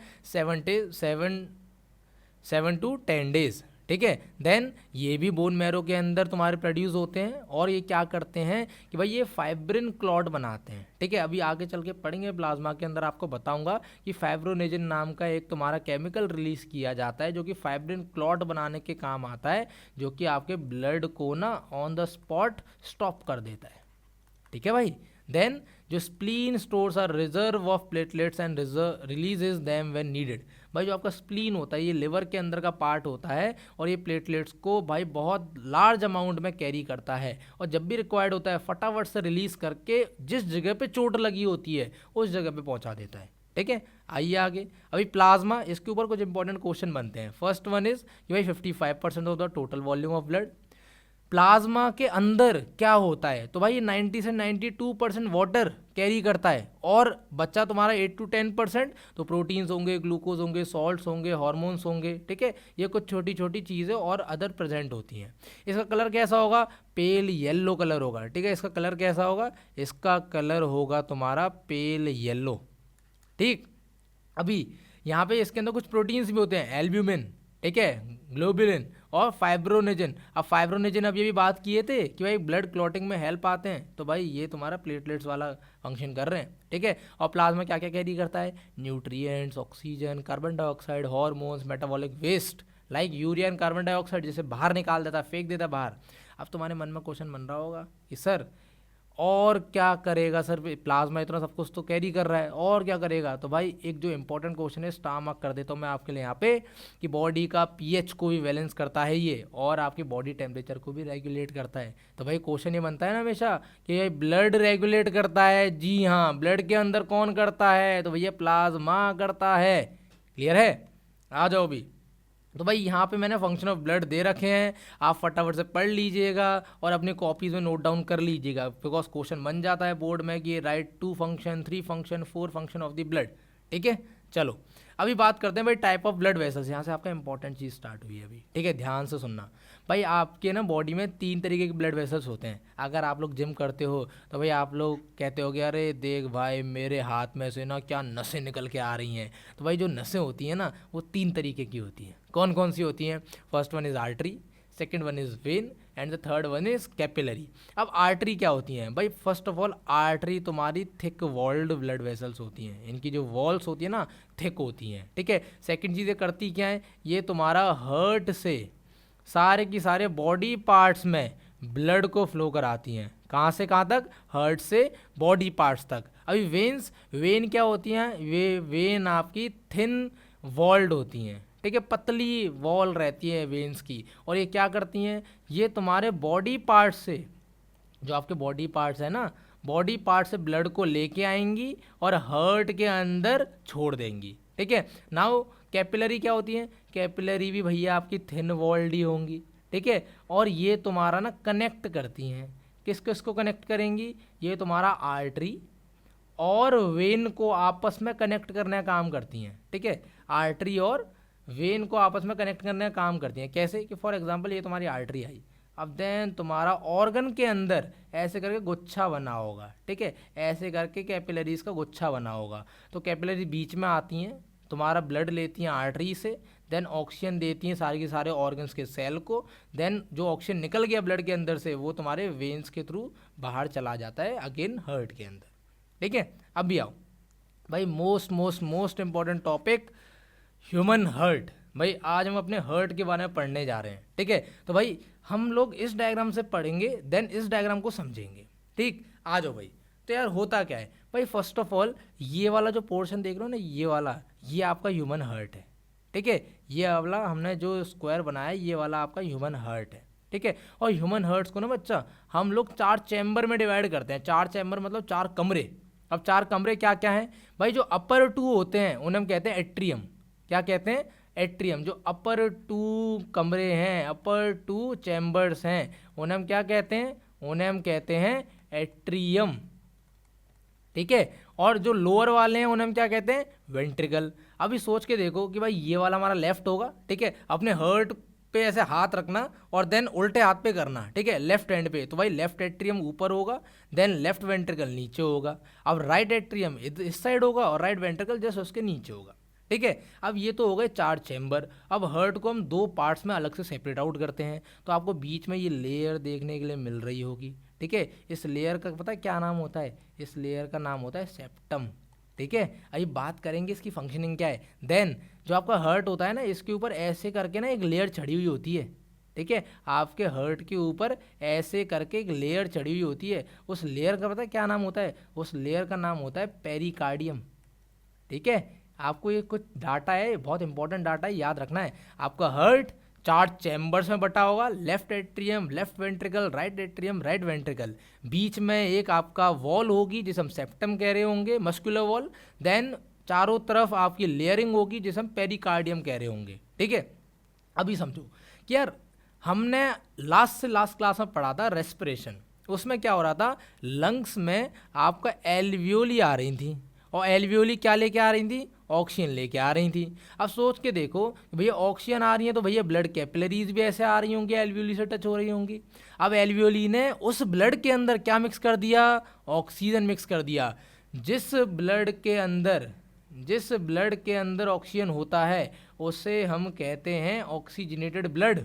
7 to 10 डेज। ठीक है। देन ये भी बोन मैरो के अंदर तुम्हारे प्रोड्यूस होते हैं और ये क्या करते हैं कि भाई ये फाइब्रिन क्लॉट बनाते हैं। ठीक है, अभी आगे चल के पढ़ेंगे प्लाज्मा के अंदर, आपको बताऊंगा कि फाइब्रोनेजिन नाम का एक तुम्हारा केमिकल रिलीज किया जाता है जो कि फाइब्रिन क्लॉट बनाने के काम आता है, जो कि आपके ब्लड को ना ऑन द स्पॉट स्टॉप कर देता है। ठीक है भाई। देन जो spleen stores are reserve of platelets and releases them when needed. भाई जो आपका स्प्लीन होता है ये लिवर के अंदर का पार्ट होता है और ये प्लेटलेट्स को भाई बहुत लार्ज अमाउंट में कैरी करता है, और जब भी रिक्वायर्ड होता है फटाफट से रिलीज करके जिस जगह पे चोट लगी होती है उस जगह पे पहुंचा देता है। ठीक है, आइए आगे। अभी प्लाज्मा, इसके ऊपर कुछ इंपॉर्टेंट क्वेश्चन बनते हैं। फर्स्ट वन इज कि भाई 55% of the total volume of blood. Plasma के अंदर क्या होता है, तो भाई 90 से 92% वाटर कैरी करता है, और बच्चा तुम्हारा 8 to 10%, तो प्रोटीन्स होंगे, ग्लूकोज होंगे, सॉल्ट्स होंगे, हार्मोन्स होंगे। ठीक है, ये कुछ छोटी छोटी चीज़ें और अदर प्रेजेंट होती हैं। इसका कलर कैसा होगा, पेल येलो कलर होगा। ठीक है, इसका कलर कैसा होगा, इसका कलर होगा तुम्हारा पेल येलो। ठीक, अभी यहाँ पे इसके अंदर कुछ प्रोटीन्स भी होते हैं, एल्ब्यूमिन, ठीक है, ग्लोबुलिन और फाइब्रोनेजिन। अब फाइब्रोनेजिन अब ये भी बात किए थे कि भाई ब्लड क्लॉटिंग में हेल्प आते हैं, तो भाई ये तुम्हारा प्लेटलेट्स वाला फंक्शन कर रहे हैं। ठीक है, और प्लाज्मा क्या क्या कैरी करता है, nutrients, oxygen, carbon dioxide, hormones, metabolic waste like urea and carbon dioxide, जैसे बाहर निकाल देता, फेंक देता बाहर। अब तुम्हारे मन में क्वेश्चन बन रहा होगा कि सर और क्या करेगा सर, प्लाज्मा इतना सब कुछ तो कैरी कर रहा है, और क्या करेगा? तो भाई एक जो इंपॉर्टेंट क्वेश्चन है स्टार मार्क कर देता हूँ मैं आपके लिए यहाँ पे, कि बॉडी का पीएच को भी बैलेंस करता है ये, और आपकी बॉडी टेम्परेचर को भी रेगुलेट करता है। तो भाई क्वेश्चन ये बनता है ना हमेशा कि ये ब्लड रेगुलेट करता है, जी हाँ, ब्लड के अंदर कौन करता है? तो भैया प्लाज्मा करता है। क्लियर है? आ जाओ भी। तो भाई यहाँ पे मैंने फंक्शन ऑफ ब्लड दे रखे हैं, आप फटाफट से पढ़ लीजिएगा और अपनी कॉपीज में नोट डाउन कर लीजिएगा, बिकॉज क्वेश्चन बन जाता है बोर्ड में कि right 2 function 3 function 4 function of the blood. ठीक है, चलो अभी बात करते हैं भाई टाइप ऑफ ब्लड वेसल्स। यहाँ से आपका इंपॉर्टेंट चीज़ स्टार्ट हुई है अभी, ठीक है, ध्यान से सुनना। भाई आपके ना बॉडी में 3 तरीके के ब्लड वेसल्स होते हैं। अगर आप लोग जिम करते हो तो भाई आप लोग कहते हो कि अरे देख भाई मेरे हाथ में से ना क्या नसें निकल के आ रही हैं। तो भाई जो नसें होती हैं ना वो 3 तरीके की होती हैं। कौन कौन सी होती हैं? First one is artery, second one is when and the third one is capillary. अब आर्टरी क्या होती हैं? भाई फर्स्ट ऑफ ऑल आर्टरी तुम्हारी थिक वॉल्ड ब्लड वेसल्स होती हैं, इनकी जो वॉल्स होती है ना थिक होती हैं। ठीक है, सेकेंड चीज़ ये करती क्या है, ये तुम्हारा हार्ट से सारे की सारे बॉडी पार्ट्स में ब्लड को फ्लो कराती हैं। कहाँ से कहाँ तक? हार्ट से बॉडी पार्ट्स तक। अभी वेन्स, वेन क्या होती हैं? वेन आपकी थिन वॉल्ड होती हैं, ठीक है, पतली वॉल रहती है वेन्स की, और ये क्या करती हैं, ये तुम्हारे बॉडी पार्ट से, जो आपके बॉडी पार्ट्स है ना, बॉडी पार्ट से ब्लड को लेके आएंगी और हार्ट के अंदर छोड़ देंगी। ठीक है, नाउ कैपिलरी क्या होती है? कैपिलरी भी भैया आपकी थिन वॉल्ड ही होंगी। ठीक है, और ये तुम्हारा ना कनेक्ट करती हैं, किस किस को कनेक्ट करेंगी? ये तुम्हारा आर्टरी और वेन को आपस में कनेक्ट करने का काम करती हैं। ठीक है, आर्टरी और वेन को आपस में कनेक्ट करने का काम करती हैं। कैसे? कि फॉर एग्जांपल ये तुम्हारी आर्टरी आई, अब देन तुम्हारा ऑर्गन के अंदर ऐसे करके गुच्छा बना होगा। ठीक है, ऐसे करके कैपिलरीज का गुच्छा बना होगा। तो कैपिलरी बीच में आती हैं, तुम्हारा ब्लड लेती हैं आर्टरी से, देन ऑक्सीजन देती हैं सारे के सारे ऑर्गन्स के सेल को, देन जो ऑक्सीजन निकल गया ब्लड के अंदर से वो तुम्हारे वेन्स के थ्रू बाहर चला जाता है अगेन हार्ट के अंदर। ठीक है, अब भी आओ भाई most most most important topic, human heart. भाई आज हम अपने हार्ट के बारे में पढ़ने जा रहे हैं। ठीक है, तो भाई हम लोग इस डायग्राम से पढ़ेंगे, देन इस डायग्राम को समझेंगे। ठीक, आ जाओ भाई। तो यार होता क्या है भाई, फर्स्ट ऑफ ऑल ये वाला जो पोर्शन देख रहे हो ना, ये वाला, ये आपका ह्यूमन हार्ट है। ठीक है, ये वाला हमने जो स्क्वायर बनाया है, ये वाला आपका ह्यूमन हार्ट है। ठीक है, और ह्यूमन हार्ट्स को ना बच्चा हम लोग 4 चैम्बर में डिवाइड करते हैं। 4 चैम्बर मतलब 4 कमरे। अब 4 कमरे क्या क्या हैं भाई? जो अपर 2 होते हैं उन्हें हम कहते हैं एट्रियम। क्या कहते हैं? एट्रियम। जो अपर 2 कमरे हैं, अपर 2 चैम्बर्स हैं, उन्हें हम क्या कहते हैं? उन्हें हम कहते हैं एट्रियम। ठीक है, और जो लोअर वाले हैं उन्हें हम क्या कहते हैं? वेंट्रिकल। अभी सोच के देखो कि भाई ये वाला हमारा लेफ्ट होगा। ठीक है, अपने हार्ट पे ऐसे हाथ रखना और देन उल्टे हाथ पे करना। ठीक है, लेफ्ट हैंड पे, तो भाई लेफ्ट एट्रियम ऊपर होगा, देन लेफ्ट वेंट्रिकल नीचे होगा। अब राइट एट्रियम इस साइड होगा और राइट वेंट्रिकल जस्ट उसके नीचे होगा। ठीक है, अब ये तो हो गए 4 चैम्बर। अब हार्ट को हम 2 पार्ट्स में अलग से सेपरेट आउट करते हैं, तो आपको बीच में ये लेयर देखने के लिए मिल रही होगी। ठीक है, इस लेयर का पता है क्या नाम होता है? इस लेयर का नाम होता है सेप्टम। ठीक है, अभी बात करेंगे इसकी फंक्शनिंग क्या है। देन जो आपका हार्ट होता है ना, इसके ऊपर ऐसे करके ना एक लेयर चढ़ी हुई होती है। ठीक है, आपके हार्ट के ऊपर ऐसे करके एक लेयर चढ़ी हुई होती है। उस लेयर का पता है क्या नाम होता है? उस लेयर का नाम होता है पेरिकार्डियम। ठीक है, आपको ये कुछ डाटा है, बहुत इंपॉर्टेंट डाटा है, याद रखना है। आपका हार्ट 4 चैम्बर्स में बटा होगा, left atrium, left ventricle, right atrium, right ventricle. बीच में एक आपका वॉल होगी जिसे हम सेप्टम कह रहे होंगे, मस्कुलर वॉल। देन चारों तरफ आपकी लेयरिंग होगी जिसे हम पेरिकार्डियम कह रहे होंगे। ठीक है, अभी समझो कि यार हमने लास्ट से लास्ट क्लास में पढ़ा था रेस्पिरेशन। उसमें क्या हो रहा था? लंग्स में आपका एल्वियोली आ रही थी, और एल्वियोली क्या लेके आ रही थी? ऑक्सीजन लेके आ रही थी। अब सोच के देखो भैया ऑक्सीजन आ रही है तो भैया ब्लड कैपिलरीज भी ऐसे आ रही होंगी, एल्वियोली से टच हो रही होंगी। अब एल्वियोली ने उस ब्लड के अंदर क्या मिक्स कर दिया? ऑक्सीजन मिक्स कर दिया। जिस ब्लड के अंदर ऑक्सीजन होता है उसे हम कहते हैं ऑक्सीजनेटेड ब्लड।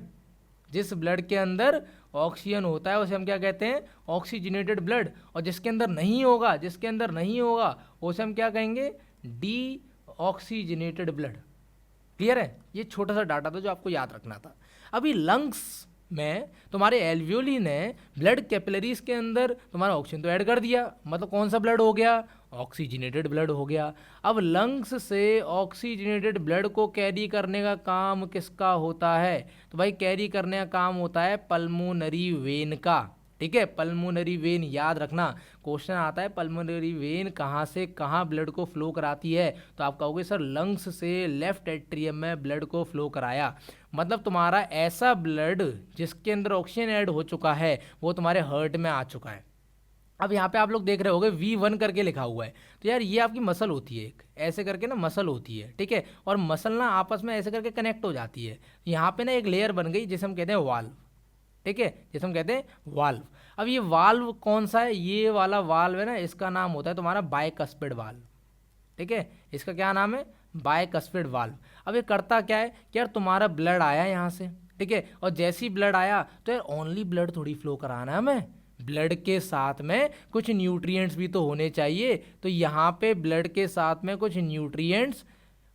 जिस ब्लड के अंदर ऑक्सीजन होता है उसे हम क्या कहते हैं? Oxygenated blood. और जिसके अंदर नहीं होगा उसे हम क्या कहेंगे? D oxygenated blood. क्लियर है? ये छोटा सा डाटा था जो आपको याद रखना था। अभी लंग्स में तुम्हारे एल्वियोली ने ब्लड कैपिलरीज के अंदर तुम्हारा ऑक्सीजन तो ऐड कर दिया, मतलब कौन सा ब्लड हो गया, ऑक्सीजनेटेड ब्लड हो गया। अब लंग्स से ऑक्सीजनेटेड ब्लड को कैरी करने का काम किसका होता है, तो भाई कैरी करने का काम होता है पल्मोनरी वेन का। ठीक है, पल्मोनरी वेन याद रखना, क्वेश्चन आता है पल्मोनरी वेन कहाँ से कहाँ ब्लड को फ्लो कराती है, तो आप कहोगे सर लंग्स से लेफ्ट एट्रियम में ब्लड को फ्लो कराया। मतलब तुम्हारा ऐसा ब्लड जिसके अंदर ऑक्सीजन ऐड हो चुका है वो तुम्हारे हार्ट में आ चुका है। अब यहाँ पे आप लोग देख रहे होगे V1 करके लिखा हुआ है, तो यार ये आपकी मसल होती है, एक ऐसे करके ना मसल होती है। ठीक है, और मसल ना आपस में ऐसे करके कनेक्ट हो जाती है। यहाँ पे ना एक लेयर बन गई जिसे हम कहते हैं वाल्व। ठीक है, जिसे हम कहते हैं वाल्व। अब ये वाल्व कौन सा है, ये वाला वाल्व है ना, इसका नाम होता है तुम्हारा बायकस्पिड वाल्व। ठीक है, इसका क्या नाम है, बायकस्पिड वाल्व। अब ये करता क्या है कि यार तुम्हारा ब्लड आया यहाँ से, ठीक है, और जैसे ही ब्लड आया तो यार ओनली ब्लड थोड़ी फ्लो कराना है हमें, ब्लड के साथ में कुछ न्यूट्रिएंट्स भी तो होने चाहिए। तो यहाँ पे ब्लड के साथ में कुछ न्यूट्रिएंट्स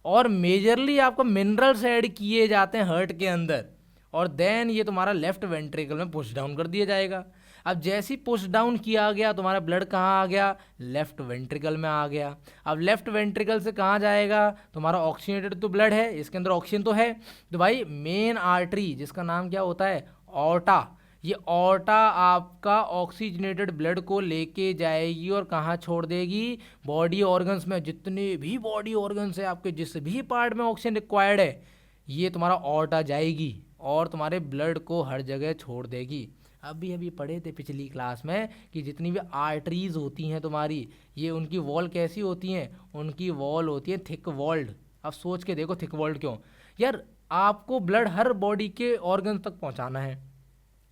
और मेजरली आपको मिनरल्स ऐड किए जाते हैं हार्ट के अंदर, और देन ये तुम्हारा लेफ्ट वेंट्रिकल में पुश डाउन कर दिया जाएगा। अब जैसे ही पुश डाउन किया गया तुम्हारा ब्लड कहाँ आ गया, लेफ्ट वेंट्रिकल में आ गया। अब लेफ्ट वेंट्रिकल से कहाँ जाएगा, तुम्हारा ऑक्सीजनेटेड तो ब्लड है, इसके अंदर ऑक्सीजन तो है, तो भाई मेन आर्टरी जिसका नाम क्या होता है, ऑर्टा, ये ऑर्टा आपका ऑक्सीजनेटेड ब्लड को लेके जाएगी और कहाँ छोड़ देगी, बॉडी ऑर्गन्स में। जितने भी बॉडी ऑर्गन्स है आपके, जिस भी पार्ट में ऑक्सीजन रिक्वायर्ड है, ये तुम्हारा ऑर्टा जाएगी और तुम्हारे ब्लड को हर जगह छोड़ देगी। अभी पढ़े थे पिछली क्लास में कि जितनी भी आर्टरीज होती हैं तुम्हारी, ये उनकी वॉल कैसी होती हैं, उनकी वॉल होती है थिक वॉल्ड। अब सोच के देखो थिक वॉल्ड क्यों, यार आपको ब्लड हर बॉडी के ऑर्गन तक पहुंचाना है,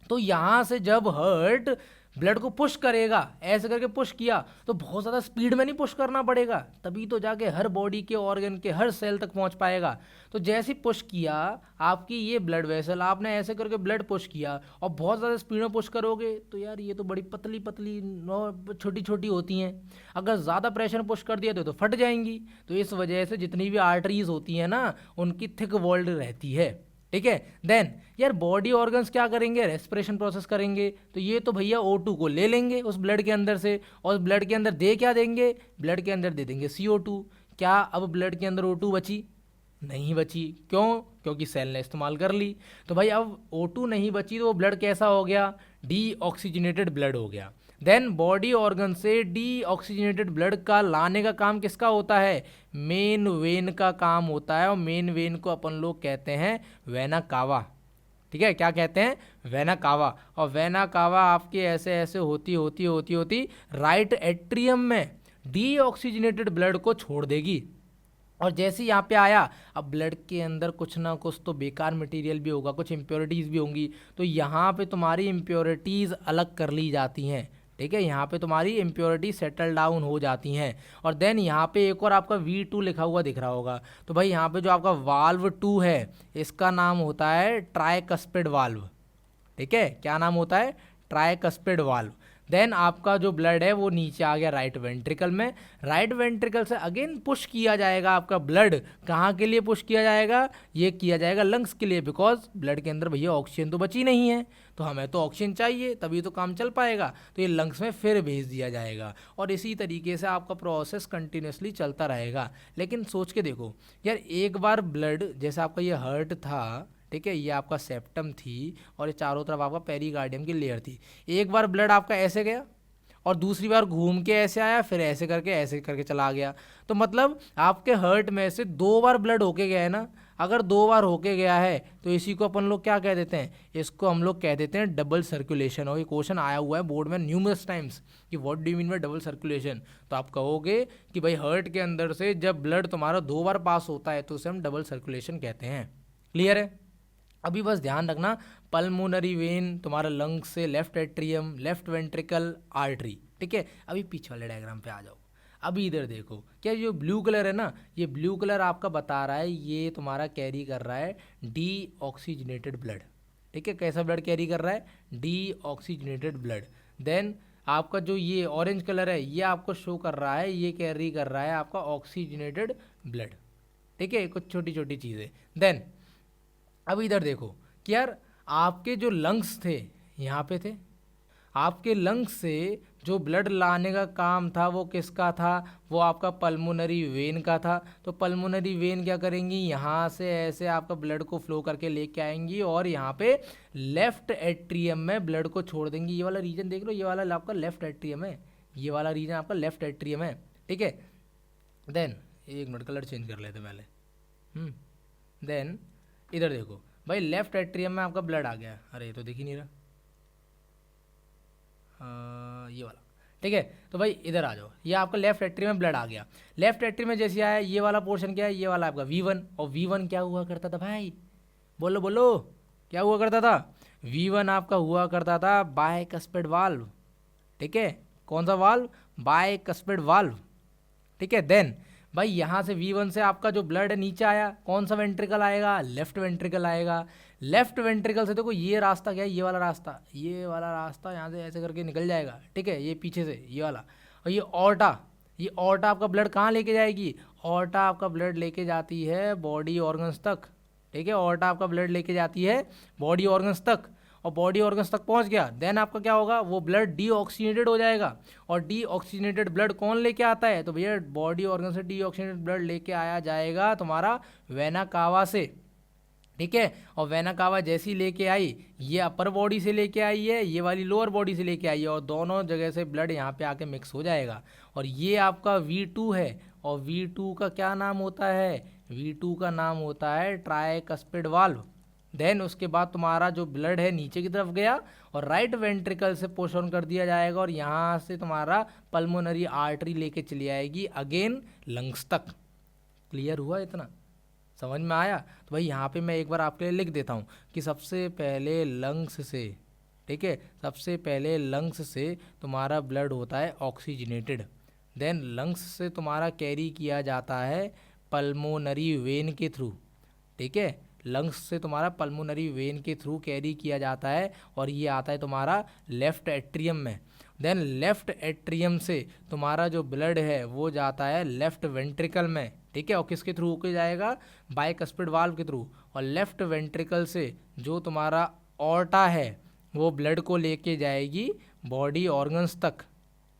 तो यहाँ से जब हार्ट ब्लड को पुश करेगा, ऐसे करके पुश किया, तो बहुत ज़्यादा स्पीड में नहीं पुश करना पड़ेगा, तभी तो जाके हर बॉडी के ऑर्गन के हर सेल तक पहुँच पाएगा। तो जैसे ही पुश किया आपकी ये ब्लड वेसल, आपने ऐसे करके ब्लड पुश किया और बहुत ज़्यादा स्पीड में पुश करोगे तो यार ये तो बड़ी पतली पतली छोटी छोटी होती हैं, अगर ज़्यादा प्रेशर पुश कर दिया तो फट जाएंगी। तो इस वजह से जितनी भी आर्टरीज होती हैं ना, उनकी थिक वॉल्ड रहती है। ठीक है, देन यार बॉडी ऑर्गन्स क्या करेंगे, रेस्पिरेशन प्रोसेस करेंगे, तो ये तो भैया O2 को ले लेंगे उस ब्लड के अंदर से, और ब्लड के अंदर दे क्या देंगे, ब्लड के अंदर दे देंगे CO2। क्या अब ब्लड के अंदर O2 बची, नहीं बची, क्यों, क्योंकि सेल ने इस्तेमाल कर ली। तो भाई अब O2 नहीं बची तो वो ब्लड कैसा हो गया, डीऑक्सीजनेटेड ब्लड हो गया। देन बॉडी ऑर्गन से डीऑक्सीजनेटेड ब्लड का लाने का काम किसका होता है, मेन वेन का काम होता है, और मेन वेन को अपन लोग कहते हैं वेना कावा। ठीक है, क्या कहते हैं, वेना कावा। और वेना कावा आपके ऐसे ऐसे होती होती होती होती राइट एट्रियम में डीऑक्सीजनेटेड ब्लड को छोड़ देगी, और जैसे यहाँ पे आया, अब ब्लड के अंदर कुछ ना कुछ तो बेकार मटेरियल भी होगा, कुछ इम्प्योरिटीज़ भी होंगी, तो यहाँ पे तुम्हारी इम्प्योरिटीज़ अलग कर ली जाती हैं। ठीक है, यहाँ पे तुम्हारी इम्प्योरिटी सेटल डाउन हो जाती हैं। और देन यहाँ पे एक और आपका V2 लिखा हुआ दिख रहा होगा, तो भाई यहाँ पे जो आपका वाल्व 2 है इसका नाम होता है ट्राइकस्पिड वाल्व। ठीक है, क्या नाम होता है, ट्राइकस्पिड वाल्व। देन आपका जो ब्लड है वो नीचे आ गया राइट वेंट्रिकल में, राइट वेंट्रिकल से अगेन पुश किया जाएगा आपका ब्लड, कहाँ के लिए पुश किया जाएगा, ये किया जाएगा लंग्स के लिए, बिकॉज ब्लड के अंदर भैया ऑक्सीजन तो बची नहीं है, तो हमें तो ऑक्सीजन चाहिए तभी तो काम चल पाएगा, तो ये लंग्स में फिर भेज दिया जाएगा। और इसी तरीके से आपका प्रोसेस कंटिन्यूसली चलता रहेगा। लेकिन सोच के देखो यार, एक बार ब्लड, जैसे आपका ये हार्ट था, ठीक है, ये आपका सेप्टम थी और ये चारों तरफ आपका पेरिकार्डियम की लेयर थी, एक बार ब्लड आपका ऐसे गया और दूसरी बार घूम के ऐसे आया, फिर ऐसे करके चला गया, तो मतलब आपके हार्ट में से 2 बार ब्लड होके गया है ना। अगर 2 बार होके गया है तो इसी को अपन लोग क्या कह देते हैं, इसको हम लोग कह देते हैं डबल सर्कुलेशन। और ये क्वेश्चन आया हुआ है बोर्ड में न्यूमरस टाइम्स कि what do you mean by double circulation, तो आप कहोगे कि भाई हार्ट के अंदर से जब ब्लड तुम्हारा 2 बार पास होता है तो उसे हम डबल सर्कुलेशन कहते हैं। क्लियर है, अभी बस ध्यान रखना, पल्मोनरी वेन तुम्हारा लंग्स से left atrium, left ventricle, artery. ठीक है, अभी पीछे वाले डायग्राम पे आ जाओ। अभी इधर देखो, क्या जो ब्लू कलर है ना, ये ब्लू कलर आपका बता रहा है ये तुम्हारा कैरी कर रहा है डीऑक्सीजनेटेड ब्लड। ठीक है, कैसा ब्लड कैरी कर रहा है, डीऑक्सीजनेटेड ब्लड। देन आपका जो ये ऑरेंज कलर है ये आपको शो कर रहा है, ये कैरी कर रहा है आपका ऑक्सीजनेटेड ब्लड। ठीक है, कुछ छोटी छोटी चीज़ें। देन अब इधर देखो कि यार आपके जो लंग्स थे यहाँ पे थे, आपके लंग्स से जो ब्लड लाने का काम था वो किसका था, वो आपका पल्मोनरी वेन का था। तो पल्मोनरी वेन क्या करेंगी, यहाँ से ऐसे आपका ब्लड को फ्लो करके लेके आएंगी और यहाँ पे लेफ्ट एट्रियम में ब्लड को छोड़ देंगी। ये वाला रीजन देख लो, ये वाला आपका लेफ्ट एट्रियम है, ये वाला रीजन आपका लेफ्ट एट्रियम है, ठीक है। देन एक मिनट कलर चेंज कर लेते पहले। देन इधर देखो भाई, लेफ्ट एट्रियम में आपका ब्लड आ गया, अरे ये तो दिख ही नहीं रहा, ये वाला, ठीक है। तो भाई इधर आ जाओ, ये आपका लेफ्ट एट्रियम में ब्लड आ गया। लेफ्ट एट्रियम में जैसे आया, ये वाला पोर्शन क्या है, ये वाला आपका V1, और V1 क्या हुआ करता था भाई, बोलो बोलो क्या हुआ करता था, V1 आपका हुआ करता था बायकस्पिड वाल्व, ठीक है। कौन सा वाल्व, बायकस्पिड वाल्व, ठीक है। देन भाई यहाँ से V1 से आपका जो ब्लड है नीचे आया, कौन सा वेंट्रिकल आएगा, लेफ्ट वेंट्रिकल आएगा। लेफ्ट वेंट्रिकल से देखो ये रास्ता क्या है, ये वाला रास्ता, ये वाला रास्ता यहाँ से ऐसे करके निकल जाएगा, ठीक है, ये पीछे से ये वाला। और ये ऑर्टा, ये ऑर्टा आपका ब्लड कहाँ लेके जाएगी, ऑर्टा आपका ब्लड लेके जाती है बॉडी ऑर्गन्स तक, ठीक है। ऑर्टा आपका ब्लड लेके जाती है बॉडी ऑर्गन्स तक, और बॉडी ऑर्गन्स तक पहुंच गया, देन आपका क्या होगा, वो ब्लड डीऑक्सीनेटेड हो जाएगा। और डीऑक्सीनेटेड ब्लड कौन लेके आता है, तो भैया बॉडी ऑर्गन से डीऑक्सीनेटेड ब्लड लेके आया जाएगा तुम्हारा वेना कावा से, ठीक है। और वेना कावा जैसी लेके आई, ये अपर बॉडी से लेके आई है, ये वाली लोअर बॉडी से लेके आई है, और दोनों जगह से ब्लड यहाँ पे आके मिक्स हो जाएगा। और ये आपका V2 है, और V2 का क्या नाम होता है, V2 का नाम होता है ट्राइकस्पिड वाल्व। देन उसके बाद तुम्हारा जो ब्लड है नीचे की तरफ गया और राइट वेंट्रिकल से पुश ऑन कर दिया जाएगा, और यहाँ से तुम्हारा पल्मोनरी आर्टरी लेके चली आएगी अगेन लंग्स तक। क्लियर हुआ, इतना समझ में आया। तो भाई यहाँ पे मैं एक बार आपके लिए लिख देता हूँ कि सबसे पहले लंग्स से, ठीक है, सबसे पहले लंग्स से तुम्हारा ब्लड होता है ऑक्सीजनेटेड, देन लंग्स से तुम्हारा कैरी किया जाता है पल्मोनरी वेन के थ्रू, ठीक है, लंग्स से तुम्हारा पल्मोनरी वेन के थ्रू कैरी किया जाता है, और ये आता है तुम्हारा लेफ्ट एट्रियम में। देन लेफ्ट एट्रियम से तुम्हारा जो ब्लड है वो जाता है लेफ्ट वेंट्रिकल में, ठीक है, और किसके थ्रू होके जाएगा, बाइकस्पिड वाल्व के थ्रू। और लेफ्ट वेंट्रिकल से जो तुम्हारा ऑर्टा है वो ब्लड को लेके जाएगी बॉडी ऑर्गन्स तक,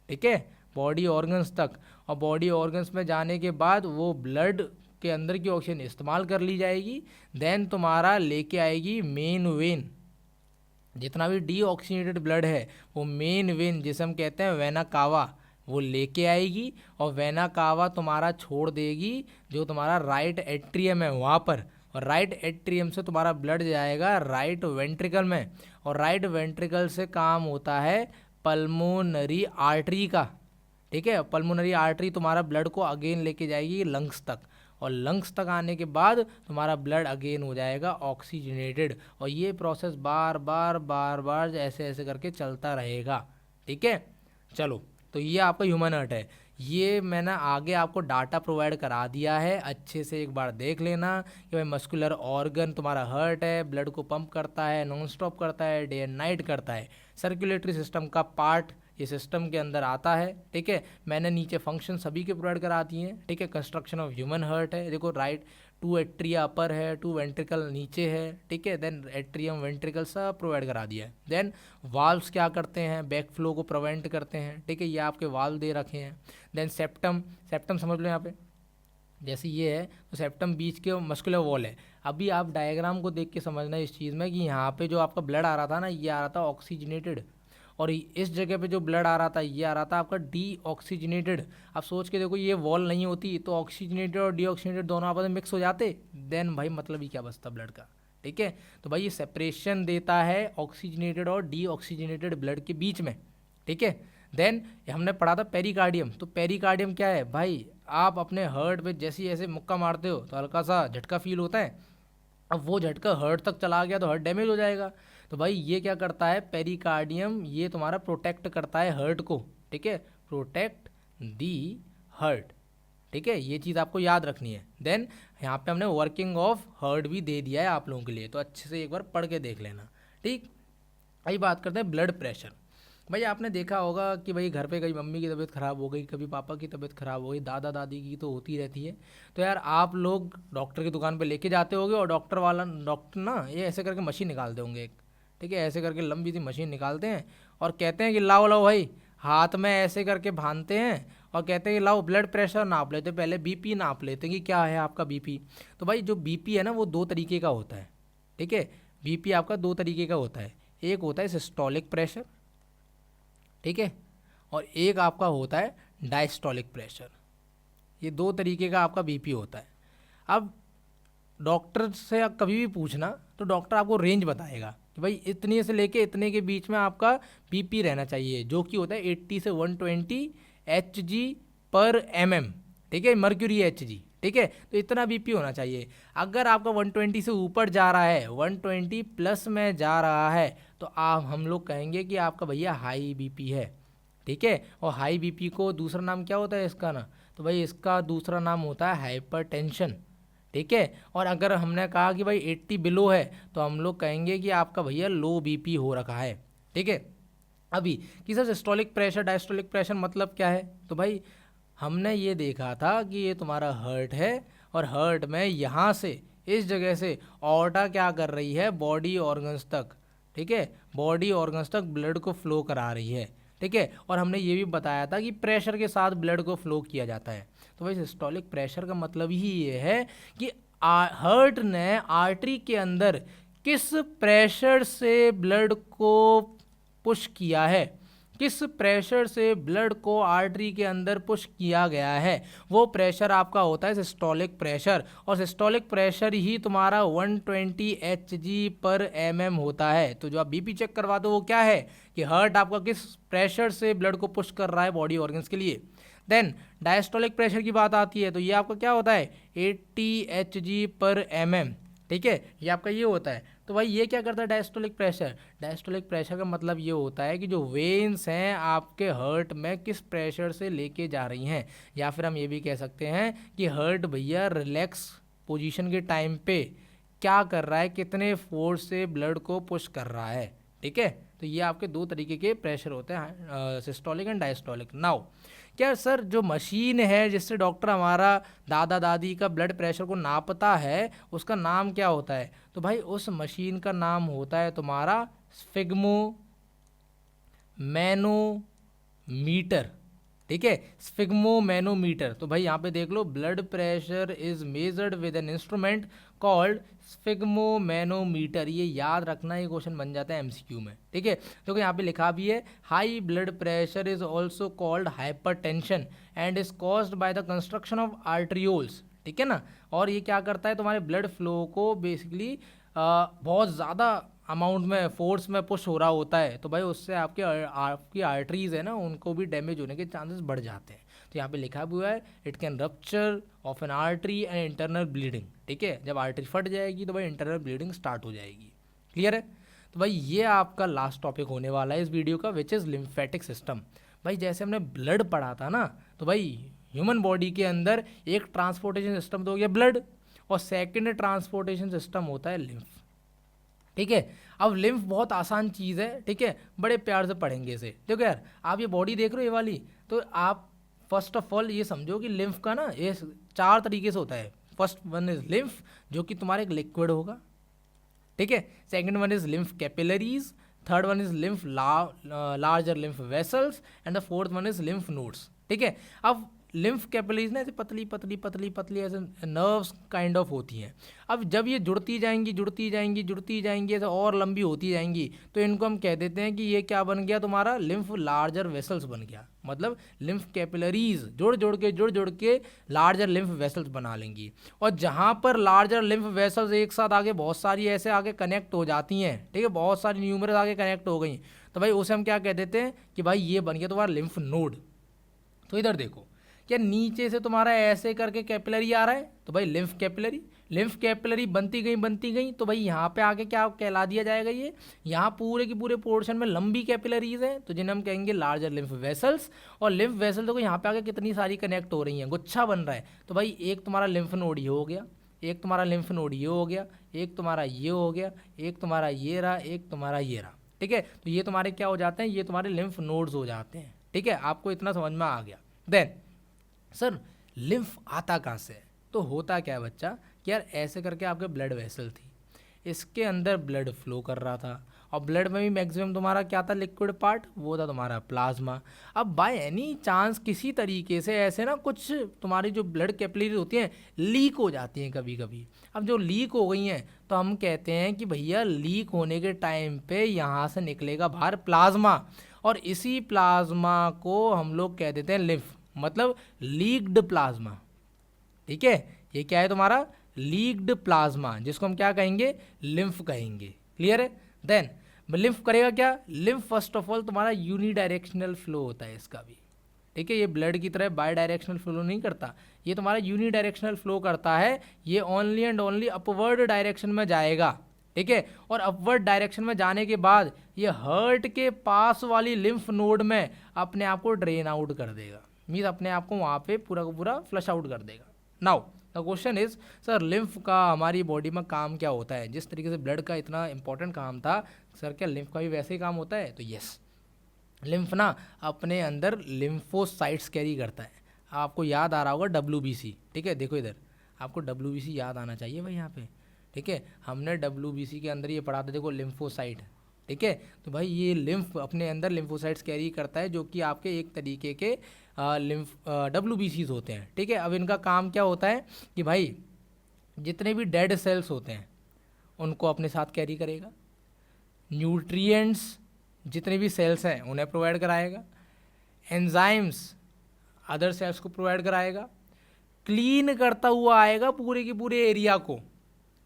ठीक है, बॉडी ऑर्गन्स तक। और बॉडी ऑर्गन्स में जाने के बाद वो ब्लड के अंदर की ऑक्सीजन इस्तेमाल कर ली जाएगी, देन तुम्हारा लेके आएगी मेन वेन। जितना भी डीऑक्सीनेटेड ब्लड है वो मेन वेन, जिसे हम कहते हैं वेना कावा, वो लेके आएगी, और वेना कावा तुम्हारा छोड़ देगी जो तुम्हारा राइट एट्रियम है वहाँ पर, और राइट एट्रियम से तुम्हारा ब्लड जाएगा राइट वेंट्रिकल में, और राइट वेंट्रिकल से काम होता है पल्मोनरी आर्टरी का, ठीक है। पल्मोनरी आर्टरी तुम्हारा ब्लड को अगेन लेके जाएगी लंग्स तक, और लंग्स तक आने के बाद तुम्हारा ब्लड अगेन हो जाएगा ऑक्सीजनेटेड, और ये प्रोसेस बार बार बार बार ऐसे ऐसे करके चलता रहेगा, ठीक है। चलो, तो ये आपका ह्यूमन हार्ट है, ये मैंने आगे आपको डाटा प्रोवाइड करा दिया है, अच्छे से एक बार देख लेना कि भाई मस्कुलर ऑर्गन तुम्हारा हार्ट है, ब्लड को पंप करता है, नॉन स्टॉप करता है, डे एंड नाइट करता है, सर्कुलेटरी सिस्टम का पार्ट ये सिस्टम के अंदर आता है, ठीक है। मैंने नीचे फंक्शन सभी के प्रोवाइड करा दिए हैं, ठीक है। कंस्ट्रक्शन ऑफ ह्यूमन हार्ट है, देखो राइट 2 एट्रिया अपर है, 2 वेंट्रिकल नीचे है, ठीक है। देन एट्रियम वेंट्रिकल सब प्रोवाइड करा दिया है। देन वाल्व्स क्या करते हैं, बैक फ्लो को प्रिवेंट करते हैं, ठीक है, ये आपके वाल्व दे रखे हैं। देन सेप्टम, सेप्टम समझ लो यहाँ पे, जैसे ये है तो सेप्टम बीच के मस्कुलर वॉल है। अभी आप डायग्राम को देख के समझना इस चीज़ में कि यहाँ पे जो आपका ब्लड आ रहा था ना, ये आ रहा था ऑक्सीजनेटेड, और इस जगह पे जो ब्लड आ रहा था ये आ रहा था आपका डीऑक्सीजनेटेड। अब सोच के देखो, ये वॉल नहीं होती तो ऑक्सीजनेटेड और डीऑक्सीजनेटेड दोनों आपस में मिक्स हो जाते, देन भाई मतलब ही क्या बचता ब्लड का, ठीक है। तो भाई ये सेपरेशन देता है ऑक्सीजनेटेड और डीऑक्सीजनेटेड ब्लड के बीच में, ठीक है। देन हमने पढ़ा था पेरिकार्डियम, तो पेरिकार्डियम क्या है भाई, आप अपने हार्ट पे जैसे ही ऐसे मुक्का मारते हो तो हल्का सा झटका फील होता है, अब वो झटका हार्ट तक चला गया तो हार्ट डैमेज हो जाएगा। तो भाई ये क्या करता है पेरिकार्डियम, ये तुम्हारा प्रोटेक्ट करता है हार्ट को, ठीक है, प्रोटेक्ट दी हार्ट, ठीक है, ये चीज़ आपको याद रखनी है। देन यहाँ पे हमने वर्किंग ऑफ हार्ट भी दे दिया है आप लोगों के लिए, तो अच्छे से एक बार पढ़ के देख लेना, ठीक। अभी बात करते हैं ब्लड प्रेशर। भाई आपने देखा होगा कि भाई घर पे कभी मम्मी की तबीयत ख़राब हो गई, कभी पापा की तबीयत ख़राब हो गई, दादा दादी की तो होती रहती है। तो यार आप लोग डॉक्टर की दुकान पे लेके जाते होगे और डॉक्टर ना ये ऐसे करके मशीन निकालते होंगे एक, ठीक है, ऐसे करके लंबी सी मशीन निकालते हैं और कहते हैं कि लाओ लाओ भाई, हाथ में ऐसे करके बांधते हैं और कहते हैं कि लाओ ब्लड प्रेशर नाप लेते हैं, पहले बीपी नाप लेते हैं कि क्या है आपका बीपी। तो भाई जो बीपी है ना वो दो तरीके का होता है, ठीक है, बीपी आपका दो तरीके का होता है। एक होता है सिस्टोलिक प्रेशर, ठीक है, और एक आपका होता है डायस्टोलिक प्रेशर। ये दो तरीके का आपका बीपी होता है। अब डॉक्टर से आप कभी भी पूछना तो डॉक्टर आपको रेंज बताएगा कि भाई इतने से लेके इतने के बीच में आपका बीपी रहना चाहिए, जो कि होता है 80 से 120 Hg/mm, ठीक है, मर्क्यूरी Hg, ठीक है। तो इतना बीपी होना चाहिए। अगर आपका 120 से ऊपर जा रहा है, 120 प्लस में जा रहा है, तो आप हम लोग कहेंगे कि आपका भैया हाई बीपी है, ठीक है। और हाई बीपी को दूसरा नाम क्या होता है इसका ना, तो भाई इसका दूसरा नाम होता है हाइपरटेंशन, ठीक है। और अगर हमने कहा कि भाई 80 बिलो है तो हम लोग कहेंगे कि आपका भैया लो बीपी हो रखा है, ठीक है। अभी कि sir systolic pressure diastolic pressure मतलब क्या है, तो भाई हमने ये देखा था कि ये तुम्हारा हर्ट है और हर्ट में यहाँ से इस जगह से ऑर्टा क्या कर रही है, बॉडी ऑर्गन्स तक, ठीक है, बॉडी ऑर्गन्स तक ब्लड को फ्लो करा रही है, ठीक है। और हमने ये भी बताया था कि प्रेशर के साथ ब्लड को फ्लो किया जाता है। तो भाई सिस्टोलिक प्रेशर का मतलब ही ये है कि हार्ट ने आर्टरी के अंदर किस प्रेशर से ब्लड को पुश किया है, किस प्रेशर से ब्लड को आर्टरी के अंदर पुश किया गया है, वो प्रेशर आपका होता है सिस्टोलिक प्रेशर। और सिस्टोलिक प्रेशर ही तुम्हारा 120 Hg/mm होता है। तो जो आप बीपी चेक करवाते हो वो क्या है कि हार्ट आपका किस प्रेशर से ब्लड को पुश कर रहा है बॉडी ऑर्गन्स के लिए। देन डायस्टोलिक प्रेशर की बात आती है तो ये आपका क्या होता है 80 Hg/mm, ठीक है, ये आपका ये होता है। तो भाई ये क्या करता है डायस्टोलिक प्रेशर, डायस्टोलिक प्रेशर का मतलब ये होता है कि जो वेन्स हैं आपके हर्ट में किस प्रेशर से लेके जा रही हैं, या फिर हम ये भी कह सकते हैं कि हर्ट भैया रिलैक्स पोजीशन के टाइम पे क्या कर रहा है, कितने फोर्स से ब्लड को पुश कर रहा है, ठीक है। तो ये आपके दो तरीके के प्रेशर होते हैं, सिस्टोलिक एंड डायस्टोलिक। नाउ क्या सर जो मशीन है जिससे डॉक्टर हमारा दादा दादी का ब्लड प्रेशर को नापता है उसका नाम क्या होता है, तो भाई उस मशीन का नाम होता है तुम्हारा स्फिग्मो मैनोमीटर, ठीक है, स्फिग्मो मैनोमीटर। तो भाई यहाँ पे देख low blood pressure is measured with an instrument called sphygmo manometer. ये याद रखना, ये क्वेश्चन बन जाता है एमसीक्यू में, ठीक है। तो यहाँ पे लिखा भी है high blood pressure is also called hypertension and is caused by the construction of arterioles, ठीक है ना। और ये क्या करता है तुम्हारे ब्लड फ्लो को बेसिकली बहुत ज़्यादा अमाउंट में फोर्स में पुश हो रहा होता है, तो भाई उससे आपकी आर्टरीज है ना उनको भी डैमेज होने के चांसेस बढ़ जाते हैं। तो यहाँ पे लिखा भी हुआ है it can rupture of N artery and internal bleeding, ठीक है, जब आर्टरी फट जाएगी तो भाई इंटरनल ब्लीडिंग स्टार्ट हो जाएगी। क्लियर है। तो भाई ये आपका लास्ट टॉपिक होने वाला है इस वीडियो का, विच इज़ लिम्फेटिक सिस्टम। भाई जैसे हमने ब्लड पढ़ा था ना, तो भाई ह्यूमन बॉडी के अंदर एक ट्रांसपोर्टेशन सिस्टम तो हो गया ब्लड, और सेकेंड ट्रांसपोर्टेशन सिस्टम होता है लिम्फ, ठीक है। अब लिम्फ बहुत आसान चीज़ है, ठीक है, बड़े प्यार से पढ़ेंगे इसे। देखो यार आप ये बॉडी देख रहे हो ये वाली, तो आप फर्स्ट ऑफ ऑल ये समझो कि लिम्फ का ना ये 4 तरीके से होता है। फर्स्ट वन इज लिम्फ जो कि तुम्हारा एक लिक्विड होगा, ठीक है। Second one is lymph capillaries, third one is lymph larger lymph vessels and the fourth one is lymph nodes, ठीक है। अब लिम्फ कैपिलरीज ना ऐसे पतली पतली पतली पतली ऐसे नर्व्स काइंड ऑफ होती हैं। अब जब ये जुड़ती जाएंगी जुड़ती जाएंगी जुड़ती जाएंगी ऐसे और लंबी होती जाएंगी, तो इनको हम कह देते हैं कि ये क्या बन गया तुम्हारा लिम्फ लार्जर वेसल्स बन गया। मतलब लिम्फ कैपिलरीज जुड़ जुड़ के लार्जर लिम्फ वेसल्स बना लेंगी। और जहाँ पर लार्जर लिम्फ वेसल्स एक साथ आगे बहुत सारी ऐसे आगे कनेक्ट हो जाती हैं, ठीक है, बहुत सारी न्यूमरस आगे कनेक्ट हो गई, तो भाई उसे हम क्या कह देते हैं कि भाई ये बन गया तुम्हारा लिम्फ नोड। तो इधर देखो क्या नीचे से तुम्हारा ऐसे करके कैपिलरी आ रहा है, तो भाई लिम्फ कैपिलरी, लिम्फ कैपिलरी बनती गई, तो भाई यहाँ पे आके क्या कहला दिया जाएगा, ये यहाँ पूरे के पूरे पोर्शन में लंबी कैपिलरीज हैं तो जिन्हें हम कहेंगे लार्जर लिम्फ वेसल्स। और लिम्फ वेसल देखो यहाँ पे आके कितनी सारी कनेक्ट हो रही हैं, गुच्छा बन रहा है। तो भाई एक तुम्हारा लिम्फ नोड ये हो गया, एक तुम्हारा लिम्फ नोड ये हो गया, एक तुम्हारा ये हो गया, एक तुम्हारा ये रहा, एक तुम्हारा ये रहा, ठीक है। तो ये तुम्हारे क्या हो जाते हैं, ये तुम्हारे लिम्फ नोड्स हो जाते हैं, ठीक है। आपको इतना समझ में आ गया। देन सर लिम्फ आता कहाँ से है? तो होता क्या है बच्चा कि यार ऐसे करके आपके ब्लड वेसल थी, इसके अंदर ब्लड फ्लो कर रहा था, और ब्लड में भी मैक्सिमम तुम्हारा क्या था, लिक्विड पार्ट, वो था तुम्हारा प्लाज्मा। अब बाय एनी चांस किसी तरीके से ऐसे ना कुछ तुम्हारी जो ब्लड कैपिलरीज होती हैं लीक हो जाती हैं कभी कभी। अब जो लीक हो गई हैं तो हम कहते हैं कि भैया लीक होने के टाइम पे यहाँ से निकलेगा बाहर प्लाज्मा, और इसी प्लाज्मा को हम लोग कह देते हैं लिम्फ, मतलब लीक्ड प्लाज्मा, ठीक है। ये क्या है तुम्हारा, लीक्ड प्लाज्मा, जिसको हम क्या कहेंगे, लिम्फ कहेंगे। क्लियर है। देन लिम्फ करेगा क्या, लिम्फ फर्स्ट ऑफ ऑल तुम्हारा यूनिडायरेक्शनल फ्लो होता है इसका भी, ठीक है। ये ब्लड की तरह बाई डायरेक्शनल फ्लो नहीं करता, ये तुम्हारा यूनिडायरेक्शनल फ्लो करता है। ये only and only upward direction में जाएगा, ठीक है। और अपवर्ड डायरेक्शन में जाने के बाद ये हार्ट के पास वाली लिम्फ नोड में अपने आप को ड्रेन आउट कर देगा, मीन्स अपने आप को वहाँ पे पूरा का पूरा फ्लश आउट कर देगा। Now the question is sir lymph का हमारी बॉडी में काम क्या होता है? जिस तरीके से ब्लड का इतना इंपॉर्टेंट काम था, सर क्या लिम्फ का भी वैसे ही काम होता है? तो यस, लिम्फ ना अपने अंदर लिम्फोसाइट्स कैरी करता है। आपको याद आ रहा होगा WBC, ठीक है। देखो इधर आपको WBC याद आना चाहिए भाई यहाँ पे, ठीक है। हमने WBC के अंदर ये पढ़ा था, देखो लिम्फोसाइट, ठीक है। तो भाई ये लिम्फ अपने अंदर लिम्फोसाइट्स कैरी करता है, जो कि आपके एक तरीके के लिम्फ WBCs होते हैं, ठीक है। अब इनका काम क्या होता है कि भाई जितने भी डेड सेल्स होते हैं उनको अपने साथ कैरी करेगा, न्यूट्रिएंट्स जितने भी सेल्स हैं उन्हें प्रोवाइड कराएगा, एंजाइम्स अदर सेल्स को प्रोवाइड कराएगा, क्लीन करता हुआ आएगा पूरे के पूरे एरिया को,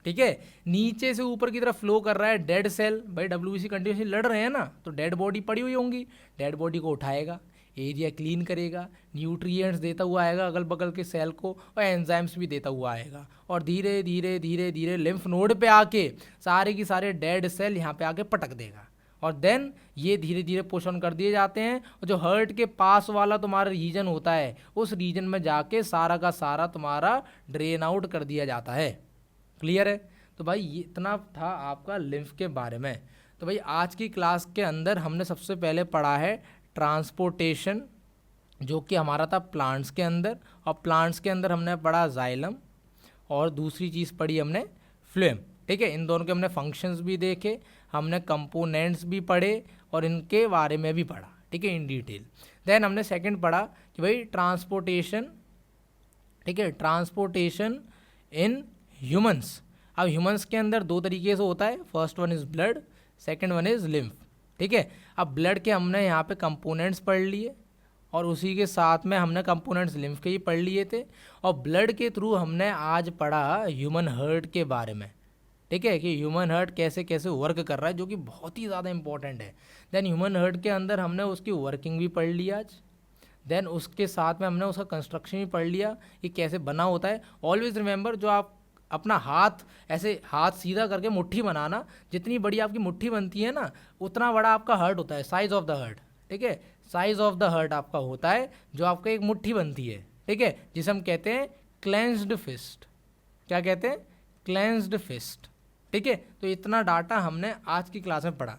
ठीक है। नीचे से ऊपर की तरफ फ्लो कर रहा है डेड सेल, भाई WBC कंटिन्यूसली लड़ रहे हैं ना, तो डेड बॉडी पड़ी हुई होंगी, डेड बॉडी को उठाएगा, एरिया क्लीन करेगा, न्यूट्रिएंट्स देता हुआ आएगा अगल बगल के सेल को, और एंजाइम्स भी देता हुआ आएगा, और धीरे धीरे धीरे धीरे लिम्फ नोड पे आके सारे की सारे डेड सेल यहाँ पे आके पटक देगा, और देन ये धीरे धीरे पुश ऑन कर दिए जाते हैं, और जो हार्ट के पास वाला तुम्हारा रीजन होता है उस रीजन में जाके सारा का सारा तुम्हारा ड्रेन आउट कर दिया जाता है। क्लियर है। तो भाई ये इतना था आपका लिम्फ के बारे में। तो भाई आज की क्लास के अंदर हमने सबसे पहले पढ़ा है ट्रांसपोर्टेशन, जो कि हमारा था प्लांट्स के अंदर, और प्लांट्स के अंदर हमने पढ़ा जाइलम, और दूसरी चीज़ पढ़ी हमने फ्लेम, ठीक है। इन दोनों के हमने फंक्शंस भी देखे, हमने कंपोनेंट्स भी पढ़े, और इनके बारे में भी पढ़ा, ठीक है, इन डिटेल। देन हमने सेकंड पढ़ा कि भाई ट्रांसपोर्टेशन, ठीक है, ट्रांसपोर्टेशन इन ह्यूमंस। अब ह्यूमंस के अंदर दो तरीके से होता है, first one is blood, second one is lymph, ठीक है। अब ब्लड के हमने यहाँ पे कंपोनेंट्स पढ़ लिए, और उसी के साथ में हमने कंपोनेंट्स लिम्फ के ही पढ़ लिए थे, और ब्लड के थ्रू हमने आज पढ़ा ह्यूमन हार्ट के बारे में, ठीक है, कि ह्यूमन हार्ट कैसे कैसे वर्क कर रहा है, जो कि बहुत ही ज़्यादा इंपॉर्टेंट है। देन ह्यूमन हार्ट के अंदर हमने उसकी वर्किंग भी पढ़ लिया आज, देन उसके साथ में हमने उसका कंस्ट्रक्शन भी पढ़ लिया कि कैसे बना होता है। ऑलवेज रिमेंबर, जो आप अपना हाथ ऐसे हाथ सीधा करके मुट्ठी बनाना, जितनी बड़ी आपकी मुट्ठी बनती है ना उतना बड़ा आपका हार्ट होता है, साइज ऑफ द हार्ट, ठीक है। साइज ऑफ द हार्ट आपका होता है जो आपका एक मुट्ठी बनती है, ठीक है, जिसे हम कहते हैं क्लेंस्ड फिस्ट। क्या कहते हैं? क्लेंस्ड फिस्ट, ठीक है। तो इतना डाटा हमने आज की क्लास में पढ़ा।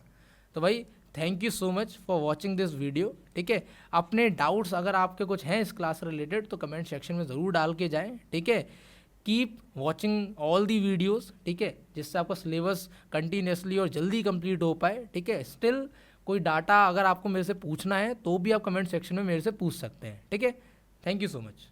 तो भाई thank you so much for watching this video, ठीक है। अपने डाउट्स अगर आपके कुछ हैं इस क्लास से रिलेटेड तो कमेंट सेक्शन में ज़रूर डाल के जाएँ, ठीक है। Keep watching all the videos, ठीक है, जिससे आपका सिलेबस कंटिन्यूसली और जल्दी कंप्लीट हो पाए, ठीक है। स्टिल कोई डाटा अगर आपको मेरे से पूछना है तो भी आप कमेंट सेक्शन में मेरे से पूछ सकते हैं, ठीक है। Thank you so much.